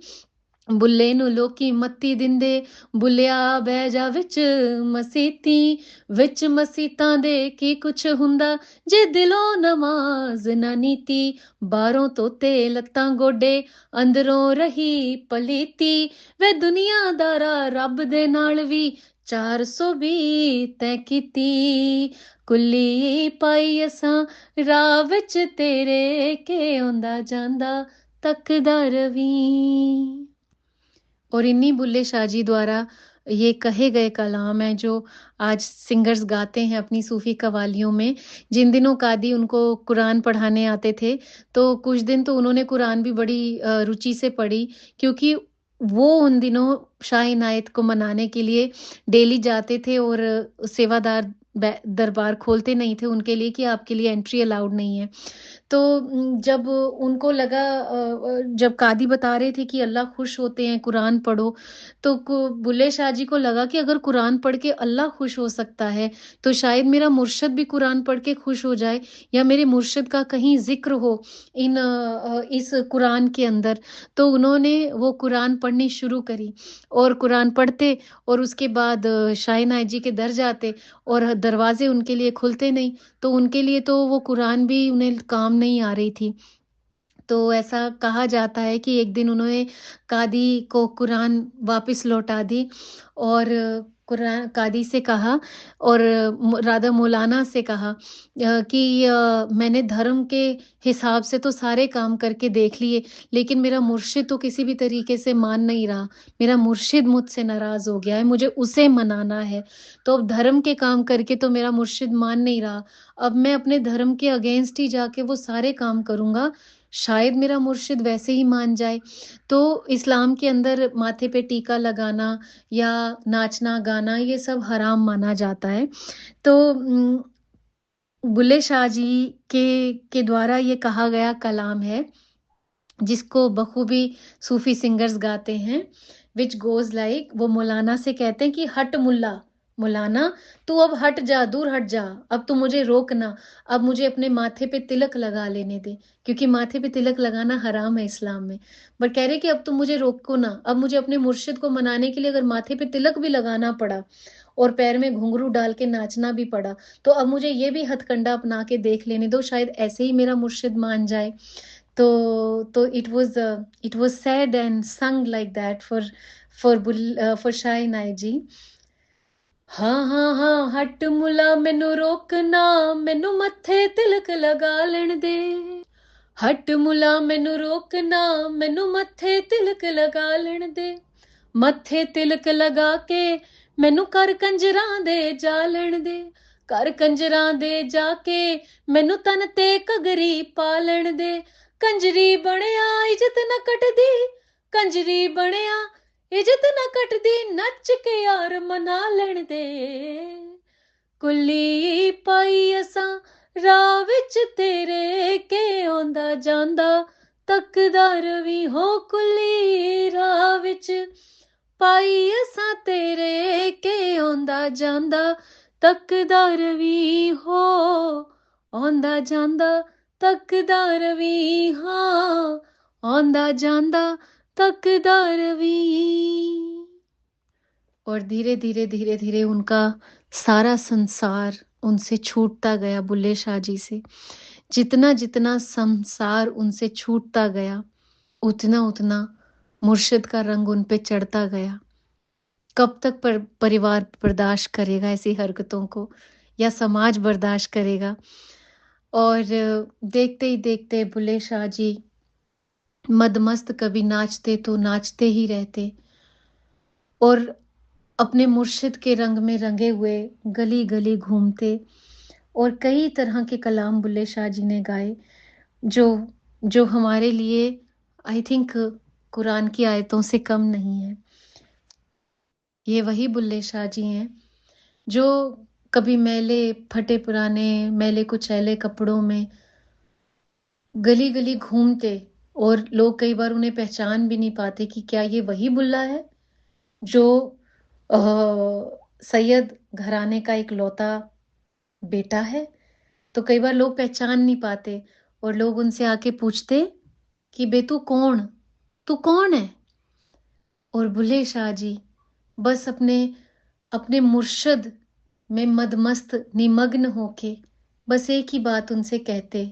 बुल्ले नू लोकी मत्ती दिंदे, बुल्लिया बह जा विच मसीती, विच मसीतां दे की कुछ हुंदा जे दिलों नमाज ना नीती, बाहरों धोते लत्तां गोडे, अंदरों रही पलीती। वे दुनियादारा रब दे नाल भी 420 तै कीती कुल्ली पाई असां राह विच तेरे के आंदा जांदा तकदा रवीं। और इन्हीं बुल्ले शाह जी द्वारा ये कहे गए कलाम हैं जो आज सिंगर्स गाते हैं अपनी सूफ़ी कव्वालियों में। जिन दिनों कादी उनको कुरान पढ़ाने आते थे, तो कुछ दिन तो उन्होंने कुरान भी बड़ी रुचि से पढ़ी, क्योंकि वो उन दिनों शाह इनायत को मनाने के लिए डेली जाते थे और सेवादार दरबार खोलते नहीं थे उनके लिए कि आपके लिए एंट्री अलाउड नहीं है। तो जब उनको लगा जब कादी बता रहे थे कि अल्लाह खुश होते हैं, कुरान पढ़ो, तो बुल्ले शाह जी को लगा कि अगर कुरान पढ़ के अल्लाह खुश हो सकता है, तो शायद मेरा मुर्शिद भी कुरान पढ़ के खुश हो जाए, या मेरे मुर्शिद का कहीं ज़िक्र हो इस कुरान के अंदर। तो उन्होंने वो कुरान पढ़नी शुरू करी और कुरान पढ़ते और उसके बाद शाह इनायत जी के दर जाते और दरवाज़े उनके लिए खुलते नहीं। तो उनके लिए तो वो कुरान भी उन्हें काम नहीं आ रही थी। तो ऐसा कहा जाता है कि एक दिन उन्होंने कादी को कुरान वापस लौटा दी और कुरान कादी से कहा और राधा मौलाना से कहा कि मैंने धर्म के हिसाब से तो सारे काम करके देख लिए, लेकिन मेरा मुर्शिद तो किसी भी तरीके से मान नहीं रहा। मेरा मुर्शिद मुझसे नाराज़ हो गया है, मुझे उसे मनाना है। तो अब धर्म के काम करके तो मेरा मुर्शिद मान नहीं रहा। अब मैं अपने धर्म के अगेंस्ट ही जाके वो सारे काम करूँगा, शायद मेरा मुर्शिद वैसे ही मान जाए। तो इस्लाम के अंदर माथे पे टीका लगाना या नाचना-गाना ये सब हराम माना जाता है। तो बुल्ले शाह जी के द्वारा ये कहा गया कलाम है, जिसको बखूबी सूफ़ी सिंगर्स गाते हैं, व्हिच गोज़ लाइक वो मौलाना से कहते हैं कि हट मुल्ला, मौलाना तू अब हट जा, दूर हट जा, अब तू मुझे रोक ना, अब मुझे अपने माथे पे तिलक लगा लेने दे, क्योंकि माथे पे तिलक लगाना हराम है इस्लाम में। बट कह रहे कि अब तुम मुझे रोको ना, अब मुझे अपने मुर्शिद को मनाने के लिए अगर माथे पे तिलक भी लगाना पड़ा और पैर में घुंघरू डाल के नाचना भी पड़ा, तो अब मुझे ये भी हथकंडा अपना के देख लेने दो, शायद ऐसे ही मेरा मुर्शिद मान जाए। तो it was said and sung like that for Shah Inayat ji। हाँ हाँ हाँ हट मुला मैनू रोकना, मैनू मत्थे तिलक लगा लेन दे। हट मुला मैनू रोकना, मैनू मत्थे तिलक लगा लेन दे। मत्थे तिलक लगा के मैनू कर कंजरां दे जा लेन दे। कर कंजरां दे जाके मैनू तन ते घगरी पा लेन दे। कंजरी बनिया इज्जत न कटदी, कंजरी बनिया इज्जत न कटदी, नच के यार मना लेन दे। कुल्ली पाई असां राह विच तेरे के आंदा जांदा तकदा रवी हो। कुल्ली राह विच पाई असां तेरे के आंदा जांदा तकदा रवी हो। आंदा जांदा तकदा रवी, हाँ आंदा जांदा तकदा रवी। और धीरे-धीरे, धीरे-धीरे उनका सारा संसार उनसे छूटता गया बुल्ले शाह जी से। जितना-जितना संसार उनसे छूटता गया, उतना-उतना मुर्शिद का रंग उन पे चढ़ता गया। कब तक परिवार बर्दाश्त करेगा ऐसी हरकतों को, या समाज बर्दाश्त करेगा? और देखते ही देखते बुल्ले शाह जी मदमस्त कभी नाचते तो नाचते ही रहते और अपने मुर्शिद के रंग में रंगे हुए गली-गली घूमते और कई तरह के कलाम बुल्ले शाह जी ने गाए, जो जो हमारे लिए आई थिंक कुरान की आयतों से कम नहीं है। ये वही बुल्ले शाह जी हैं, जो कभी मैले फटे पुराने, मैले कुचैले कपड़ों में गली-गली घूमते और लोग कई बार उन्हें पहचान भी नहीं पाते कि क्या ये वही बुल्ला है, जो अ, सैयद घराने का इकलौता बेटा है? तो कई बार लोग पहचान नहीं पाते और लोग उनसे आके पूछते कि बे तू कौन? तू कौन है? और बुल्ले शाह जी बस अपने अपने मुर्शिद में मदमस्त निमग्न होके बस एक ही बात उनसे कहते,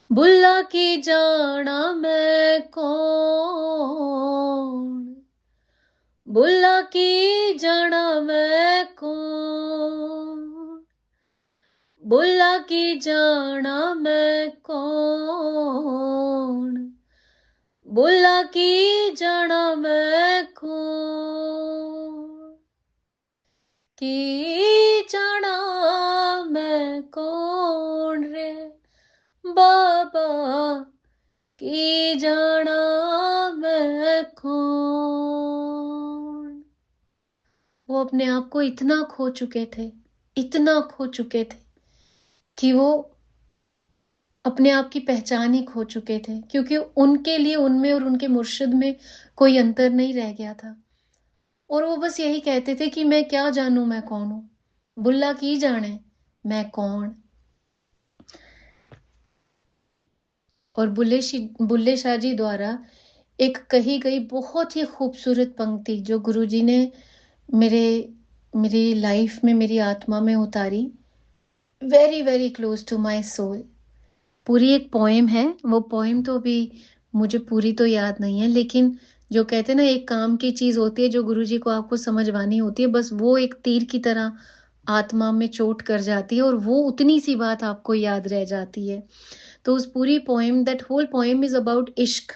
बुल्ला की जाना मैं कौन, बुल्ला की जाना मैं कौन, बुल्ला की जाना मैं कौन, बुल्ला की जाना मैं कौन, की जाना मैं कौन रे बाबा, की जाना मैं कौन। वो अपने आप को इतना खो चुके थे, इतना खो चुके थे कि वो अपने आप की पहचान ही खो चुके थे, क्योंकि उनके लिए उनमें और उनके मुर्शिद में कोई अंतर नहीं रह गया था। और वो बस यही कहते थे कि मैं क्या जानूं मैं कौन हूं, बुल्ला की जाने मैं कौन। और बुल्ले शाह जी द्वारा एक कही गई बहुत ही खूबसूरत पंक्ति जो गुरुजी ने मेरे मेरी लाइफ में, मेरी आत्मा में उतारी, very very close to my soul. पूरी एक पोएम है, वो पोएम तो अभी मुझे पूरी तो याद नहीं है, लेकिन जो कहते हैं ना एक काम की चीज होती है जो गुरुजी को आपको समझवानी होती है, बस वो एक तीर की तरह आत्मा में चोट कर जाती है और वो उतनी सी बात आपको याद रह जाती है। तो उस पूरी poem, that whole poem is about इश्क,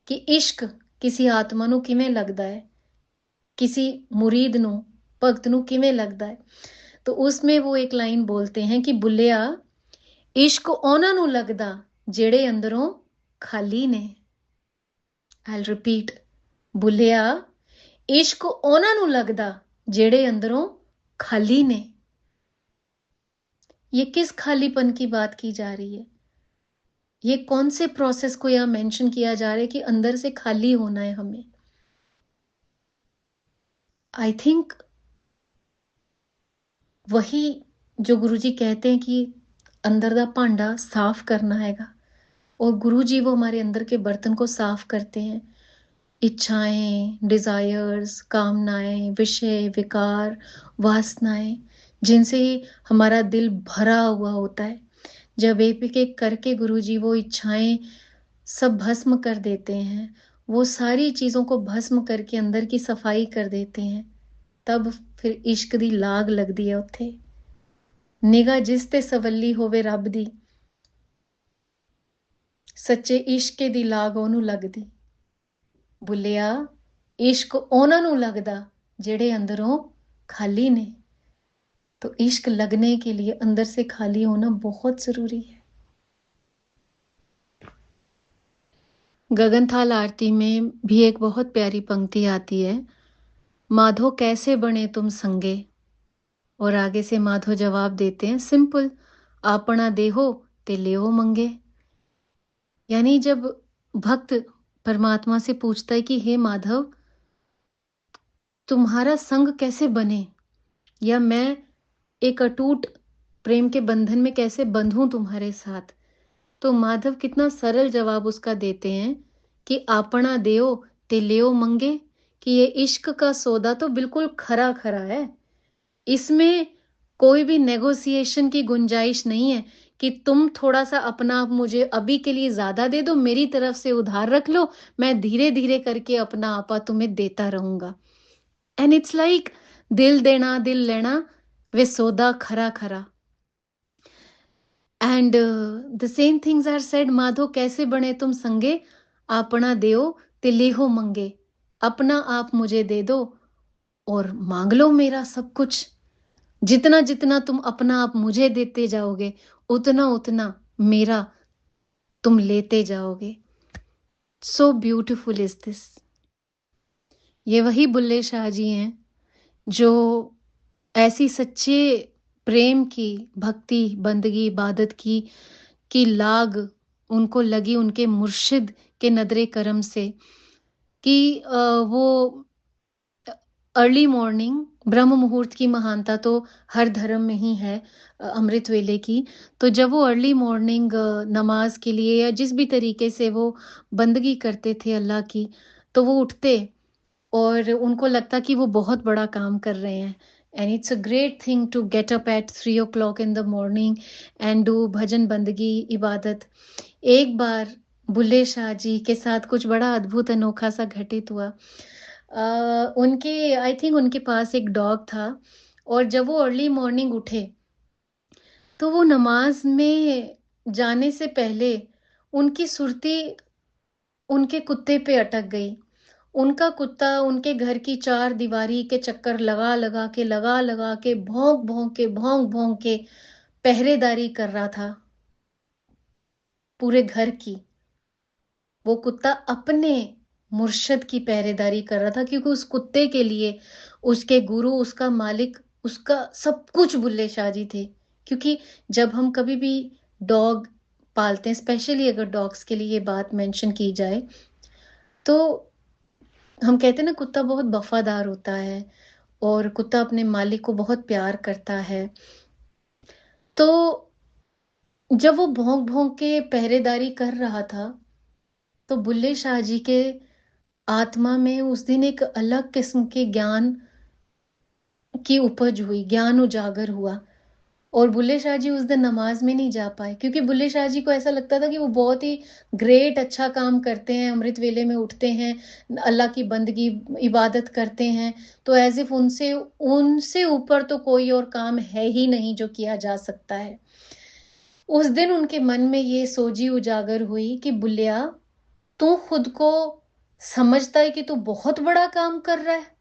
कि इश्क किसी आत्मा ਨੂੰ ਕਿਵੇਂ लगता है, किसी मुरीद ਨੂੰ, भगत ਨੂੰ ਕਿਵੇਂ लगता है। तो उसमें वो एक लाइन बोलते हैं कि बुल्लिया इश्क ਉਹਨਾਂ ਨੂੰ लगदा ਜਿਹੜੇ अंदरों खाली ने। I'll repeat, बुल्लिया इश्क ਉਹਨਾਂ ਨੂੰ लगदा ਜਿਹੜੇ अंदरों खाली ने। ये किस खालीपन की बात की जा रही है, ये कौन से प्रोसेस को यहाँ मेंशन किया जा रहा है कि अंदर से खाली होना है हमें। आई थिंक वही जो गुरुजी कहते हैं कि अंदर दा भांडा साफ करना हैगा, और गुरुजी वो हमारे अंदर के बर्तन को साफ करते हैं। इच्छाएं, डिजायर्स, कामनाएं, विषय, विकार, वासनाएं, जिनसे हमारा दिल भरा हुआ होता है, जब एक एक करके गुरुजी वो इच्छाएं सब भस्म कर देते हैं, वो सारी चीजों को भस्म करके अंदर की सफाई कर देते हैं, तब फिर इश्क दी लाग लगदी है उत्थे। निगाह जिस ते सवल्ली होवे रब दी, सच्चे इश्क दी लाग ओनू लगदी। बुल्लिया इश्क ਉਹਨਾਂ ਨੂੰ लगदा जेड़े अंदरों खाली ने। तो इश्क लगने के लिए अंदर से खाली होना बहुत जरूरी है। गगनथाल आरती में भी एक बहुत प्यारी पंक्ति आती है, माधो कैसे बने तुम संगे। और आगे से माधो जवाब देते हैं सिंपल, आपना देहो ते लेओ मंगे। यानी जब भक्त परमात्मा से पूछता है कि हे माधव तुम्हारा संग कैसे बने, या मैं एक अटूट प्रेम के बंधन में कैसे बंधूं तुम्हारे साथ, तो माधव कितना सरल जवाब उसका देते हैं कि आपना देओ ते लेओ मंगे, कि ये इश्क का सौदा तो बिल्कुल खरा खरा है, इसमें कोई भी नेगोशिएशन की गुंजाइश नहीं है कि तुम थोड़ा सा अपना आप मुझे अभी के लिए ज्यादा दे दो, मेरी तरफ से उधार रख लो, मैं धीरे धीरे करके अपना आपा तुम्हें देता रहूंगा। एंड इट्स लाइक दिल देना दिल लेना, वे सौदा खरा खरा। And the same things are said, Madho कैसे बने तुम संगे, अपना देओ ते लेहो मंगे। अपना आप मुझे दे दो और मांग लो मेरा सब कुछ। जितना जितना तुम अपना आप मुझे देते जाओगे, उतना उतना मेरा तुम लेते जाओगे। So beautiful is this. ये वही बुल्ले शाह जी हैं जो ऐसी सच्चे प्रेम की, भक्ति, बंदगी, इबादत की लाग उनको लगी उनके मुर्शिद के नदरे करम से, कि वो अर्ली मॉर्निंग ब्रह्म मुहूर्त की महानता तो हर धर्म में ही है, अमृत वेले की। तो जब वो अर्ली मॉर्निंग नमाज के लिए या जिस भी तरीके से वो बंदगी करते थे अल्लाह की, तो वो उठते और उनको लगता कि वो बहुत बड़ा काम कर रहे हैं। And it's a great thing to get up at 3 o'clock in the morning and do bhajan, bandagi, ibadat. एक बार बुल्ले शाह जी के साथ कुछ बड़ा अद्भुत अनोखा सा घटित हुआ। उनके आई थिंक उनके पास एक डॉग था और जब वो अर्ली मॉर्निंग उठे, तो वो नमाज़ में जाने से पहले उनकी सुरती उनके कुत्ते पे अटक गई। उनका कुत्ता उनके घर की चारदीवारी के चक्कर लगा-लगा के, भौंक-भौंक के पहरेदारी कर रहा था पूरे घर की। वो कुत्ता अपने मुर्शिद की पहरेदारी कर रहा था क्योंकि उस कुत्ते के लिए उसके गुरु, उसका मालिक, उसका सब कुछ बुल्ले शाह जी थे। क्योंकि जब हम कभी भी डॉग पालते हैं, स्पेशली अगर डॉग्स के लिए ये बात मेंशन की जाए, तो हम कहते हैं ना कुत्ता बहुत वफादार होता है और कुत्ता अपने मालिक को बहुत प्यार करता है। तो जब वो भौंक-भौंक के पहरेदारी कर रहा था, तो बुल्ले शाह जी के आत्मा में उस दिन एक अलग किस्म के ज्ञान की उपज हुई, ज्ञान उजागर हुआ और बुल्ले शाह जी उस दिन नमाज़ में नहीं जा पाए क्योंकि बुल्ले शाह जी को ऐसा लगता था कि वो बहुत ही ग्रेट अच्छा काम करते हैं, अमृत वेले में उठते हैं, अल्लाह की बंदगी, इबादत करते हैं, तो ऐज़ इफ उनसे उनसे ऊपर तो कोई और काम है ही नहीं जो किया जा सकता है। उस दिन उनके मन में ये सोजी उजागर हुई कि बुल्लिया, तू खुद को समझता है कि तू बहुत बड़ा काम कर रहा है?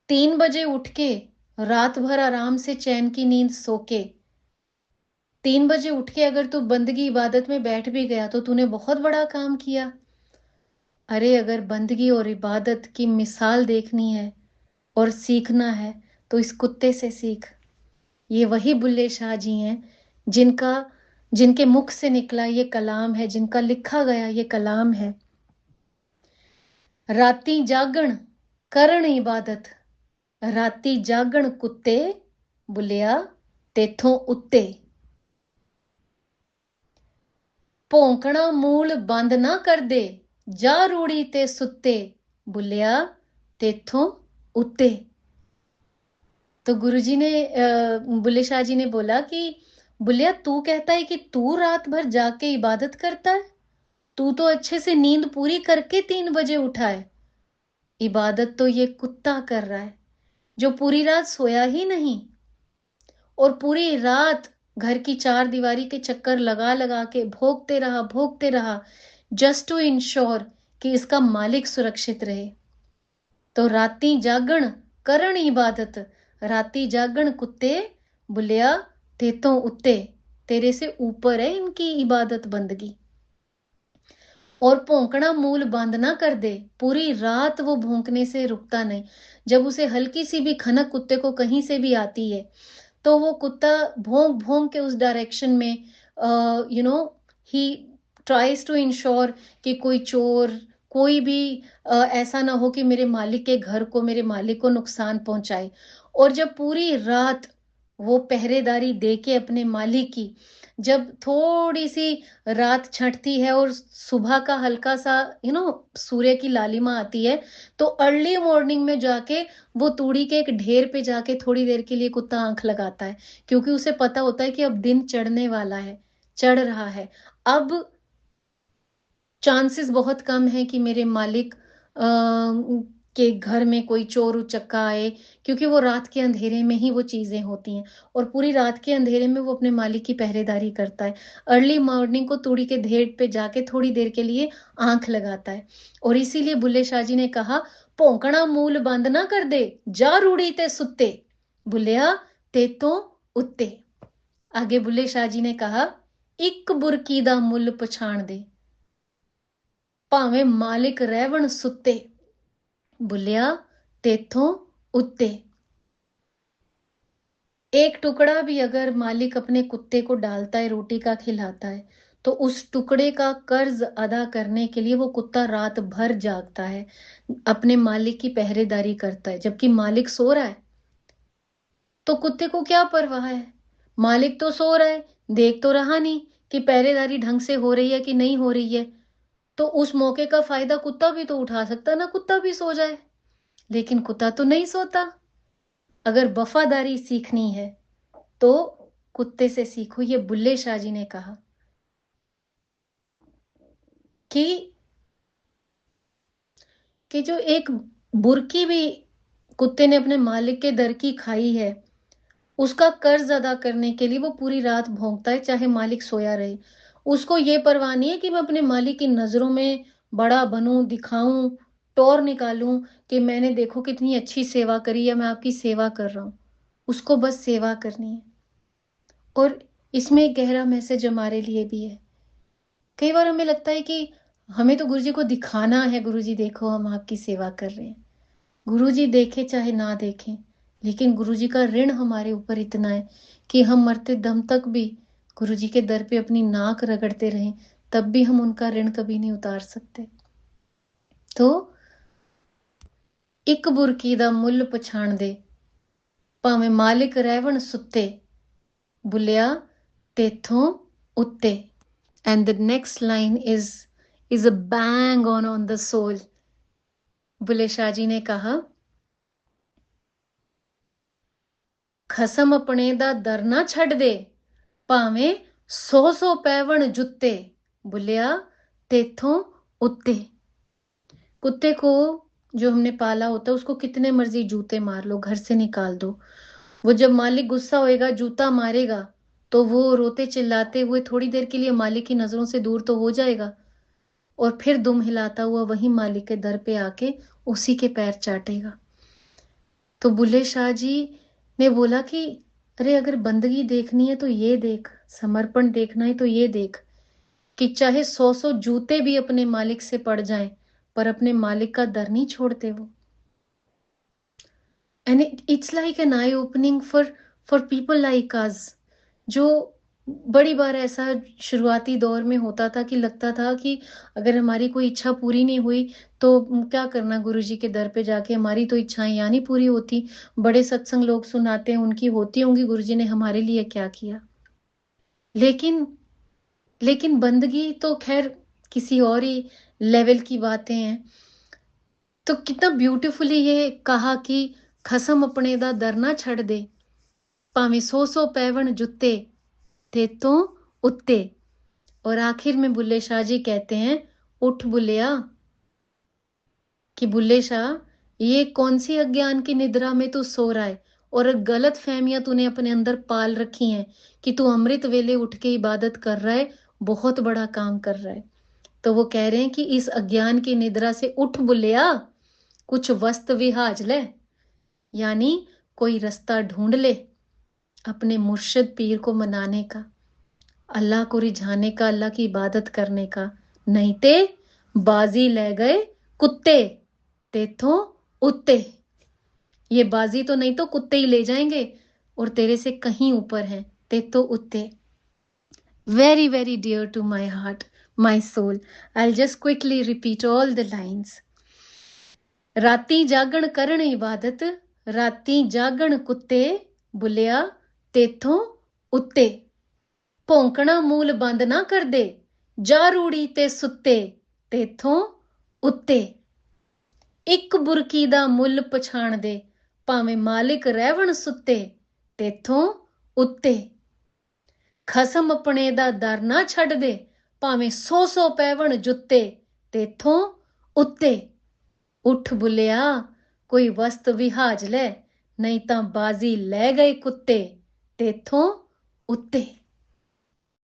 3 बजे उठ के, रात भर आराम से चैन की नींद सो के, 3 बजे उठ के अगर तू बंदगी इबादत में बैठ भी गया तो तूने बहुत बड़ा काम किया। अरे अगर बंदगी और इबादत की मिसाल देखनी है और सीखना है तो इस कुत्ते से सीख। ये वही बुल्ले शाह जी हैं जिनका जिनके मुख से निकला ये कलाम है, जिनका लिखा गया ये कलाम है। राती जागण करण इबादत, राती जागण कुत्ते, बुलिया तेथों उत्ते। भौंकना मूल बंद ना कर दे, जा रूड़ी ते सुत्ते, बुलिया तेथों उत्ते। तो गुरुजी ने बुल्ले शाह जी ने बोला कि बुलिया तू कहता है कि तू रात भर जाग के इबादत करता है, तू तो अच्छे से नींद पूरी करके 3 बजे उठा है। इबादत तो ये कुत्ता कर रहा है जो पूरी रात सोया ही नहीं और पूरी रात घर की चारदीवारी के चक्कर लगा-लगा के भोंकते रहा जस्ट टू इंश्योर कि इसका मालिक सुरक्षित रहे। तो राती जागण करण इबादत, राती जागण कुत्ते, बुलिया तेतों उत्ते, तेरे से ऊपर है इनकी इबादत बंदगी। और भौंकना मूल बंद ना कर दे, पूरी रात वो भौंकने से रुकता नहीं। जब उसे हल्की सी भी खनक कुत्ते को कहीं से भी आती है, तो वो कुत्ता भौंक भौंक के उस डायरेक्शन में you know he tries to ensure कि कोई चोर, कोई भी ऐसा ना हो कि मेरे मालिक के घर को, मेरे मालिक को नुकसान पहुंचाए। और जब पूरी रात वो पहरेदारी दे के अपने मालिक की, जब थोड़ी सी रात छंटती है और सुबह का हल्का सा सूर्य की लालिमा आती है, तो अर्ली मॉर्निंग में जाके वो तूड़ी के एक ढेर पे जाके थोड़ी देर के लिए कुत्ता आंख लगाता है क्योंकि उसे पता होता है कि अब दिन चढ़ने वाला है, चढ़ रहा है। अब चांसेस बहुत कम है कि मेरे मालिक के घर में कोई चोर उचक्का आए क्योंकि वो रात के अंधेरे में ही वो चीजें होती हैं और पूरी रात के अंधेरे में वो अपने मालिक की पहरेदारी करता है। अर्ली मॉर्निंग को तूड़ी के ढेर पे जाके थोड़ी देर के लिए आंख लगाता है और इसीलिए बुल्ले शाह जी ने कहा, भौंकना मूल बंद ना कर दे, जा रूड़ी ते सुत्ते, बुलिया ते तो उत्ते। आगे बुल्ले शाह जी ने कहा, एक बुरकी दा मुल पछाण दे, ਭਾਵੇਂ मालिक रहवण सुत्ते, बुलिया तेथों उत्ते। एक टुकड़ा भी अगर मालिक अपने कुत्ते को डालता है, रोटी का खिलाता है, तो उस टुकड़े का कर्ज अदा करने के लिए वो कुत्ता रात भर जागता है, अपने मालिक की पहरेदारी करता है। जबकि मालिक सो रहा है तो कुत्ते को क्या परवाह है? मालिक तो सो रहा है, देख तो रहा नहीं कि पहरेदारी ढंग से हो रही है कि नहीं हो रही है। तो उस मौके का फायदा कुत्ता भी तो उठा सकता है ना, कुत्ता भी सो जाए। लेकिन कुत्ता तो नहीं सोता। अगर वफादारी सीखनी है तो कुत्ते से सीखो, ये बुल्ले शाह जी ने कहा कि कि जो एक बुरकी भी कुत्ते ने अपने मालिक के दर की खाई है, उसका कर्ज अदा करने के लिए वो पूरी रात भौंकता है, चाहे मालिक सोया रहे। उसको ये परवाह नहीं है कि मैं अपने मालिक की नजरों में बड़ा बनूं, दिखाऊं, टौर निकालूं कि मैंने देखो कितनी अच्छी सेवा करी या मैं आपकी सेवा कर रहा हूं। उसको बस सेवा करनी है। और इसमें एक गहरा मैसेज हमारे लिए भी है। कई बार हमें लगता है कि हमें तो गुरुजी को दिखाना है, गुरुजी देखो हम आपकी सेवा कर रहे हैं। गुरुजी देखे चाहे ना देखें, लेकिन गुरुजी का ऋण हमारे ऊपर इतना है कि हम मरते दम तक भी गुरुजी के दर पे अपनी नाक रगड़ते रहें, तब भी हम उनका ऋण कभी नहीं उतार सकते। तो एक बुरकी दा मुੱਲ ਪਛਾਣ ਦੇ, ਭਾਵੇਂ ਮਾਲਿਕ ਰਹਿਵਣ ਸੁੱਤੇ, ਬੁੱਲਿਆ ਤੇਥੋਂ ਉੱਤੇ। And the next line is a bang on the soul. Bulleh Shah ji ने कहा, ਖਸਮ ਆਪਣੇ ਦਾ ਦਰ ਨਾ ਛੱਡ ਦੇ, ਭਾਵੇਂ 100 ਪੈਵਣ ਜੁੱਤੇ, बुलिया तेथों उत्ते। कुत्ते को जो हमने पाला होता है उसको कितने मर्जी जूते मार लो, घर से निकाल दो, वो जब मालिक गुस्सा होएगा, जूता मारेगा, तो वो रोते चिल्लाते हुए थोड़ी देर के लिए मालिक की नजरों से दूर तो हो जाएगा, और फिर दुम हिलाता हुआ वही मालिक के दर पे आके उसी के पैर चाटेगा। तो बुल्ले शाह जी ने बोला कि अरे अगर बंदगी देखनी है तो ये देख, समर्पण देखना है तो ये देख कि चाहे 100 जूते भी अपने मालिक से पड़ जाएं, पर अपने मालिक का दर नहीं छोड़ते वो। And it's like an I opening for people like us, जो बड़ी बार ऐसा शुरुआती दौर में होता था कि लगता था कि अगर हमारी कोई इच्छा पूरी नहीं हुई तो क्या करना, गुरुजी के दर पे जाके हमारी तो इच्छाएं यहाँ नहीं पूरी होती, बड़े सत्संग लोग सुनाते हैं उनकी होती होंगी, गुरुजी ने हमारे लिए क्या किया। लेकिन लेकिन बंदगी तो खैर किसी और ही लेवल की बातें हैं। तो कितना ब्यूटीफुली ये कहा कि खसम अपने दा दर ना छड़ दे, भावें 100 पैवण जुत्ते तेतों उत्ते। और आखिर में बुल्ले शाह जी कहते हैं, उठ बुल्लिया, कि बुल्ले शाह ये कौन सी अज्ञान की निद्रा में तू सो रहा है, और गलत फहमियां तूने अपने अंदर पाल रखी हैं कि तू अमृत वेले उठ के इबादत कर रहा है, बहुत बड़ा काम कर रहा है। तो वो कह रहे हैं कि इस अज्ञान की निद्रा से उठ बुल्लिया, कुछ वस्त विहाज ले, यानी कोई रास्ता ढूंढ ले अपने मुर्शिद पीर को मनाने का, अल्लाह को रिझाने का, अल्लाह की इबादत करने का, नहीं ते बाजी ले गए कुत्ते तेथों उत्ते। ये बाजी तो नहीं तो कुत्ते ही ले जाएंगे, और तेरे से कहीं ऊपर हैं, तेथों उत्ते। Very, very dear to my heart, my soul. I'll just quickly repeat all the lines. राती जागण करण इबादत, राती जागण कुत्ते, बुलिया तेथों उत्ते। भौंकना मूल बंद ना कर दे, जा रूड़ी ते सुत्ते, तेथों उत्ते। एक बुरकी दा मुੱਲ पछाण दे, भावें मालिक रहवण सुत्ते, तेथों उत्ते। खसम अपने दा दर ना छड़ दे, भावें 100 पैवण जुत्ते, तेथों उत्ते। उठ बुलिया, कोई वस्त विहाज ले, नहीं तां बाजी लै गए कुत्ते, तेथों उत्ते।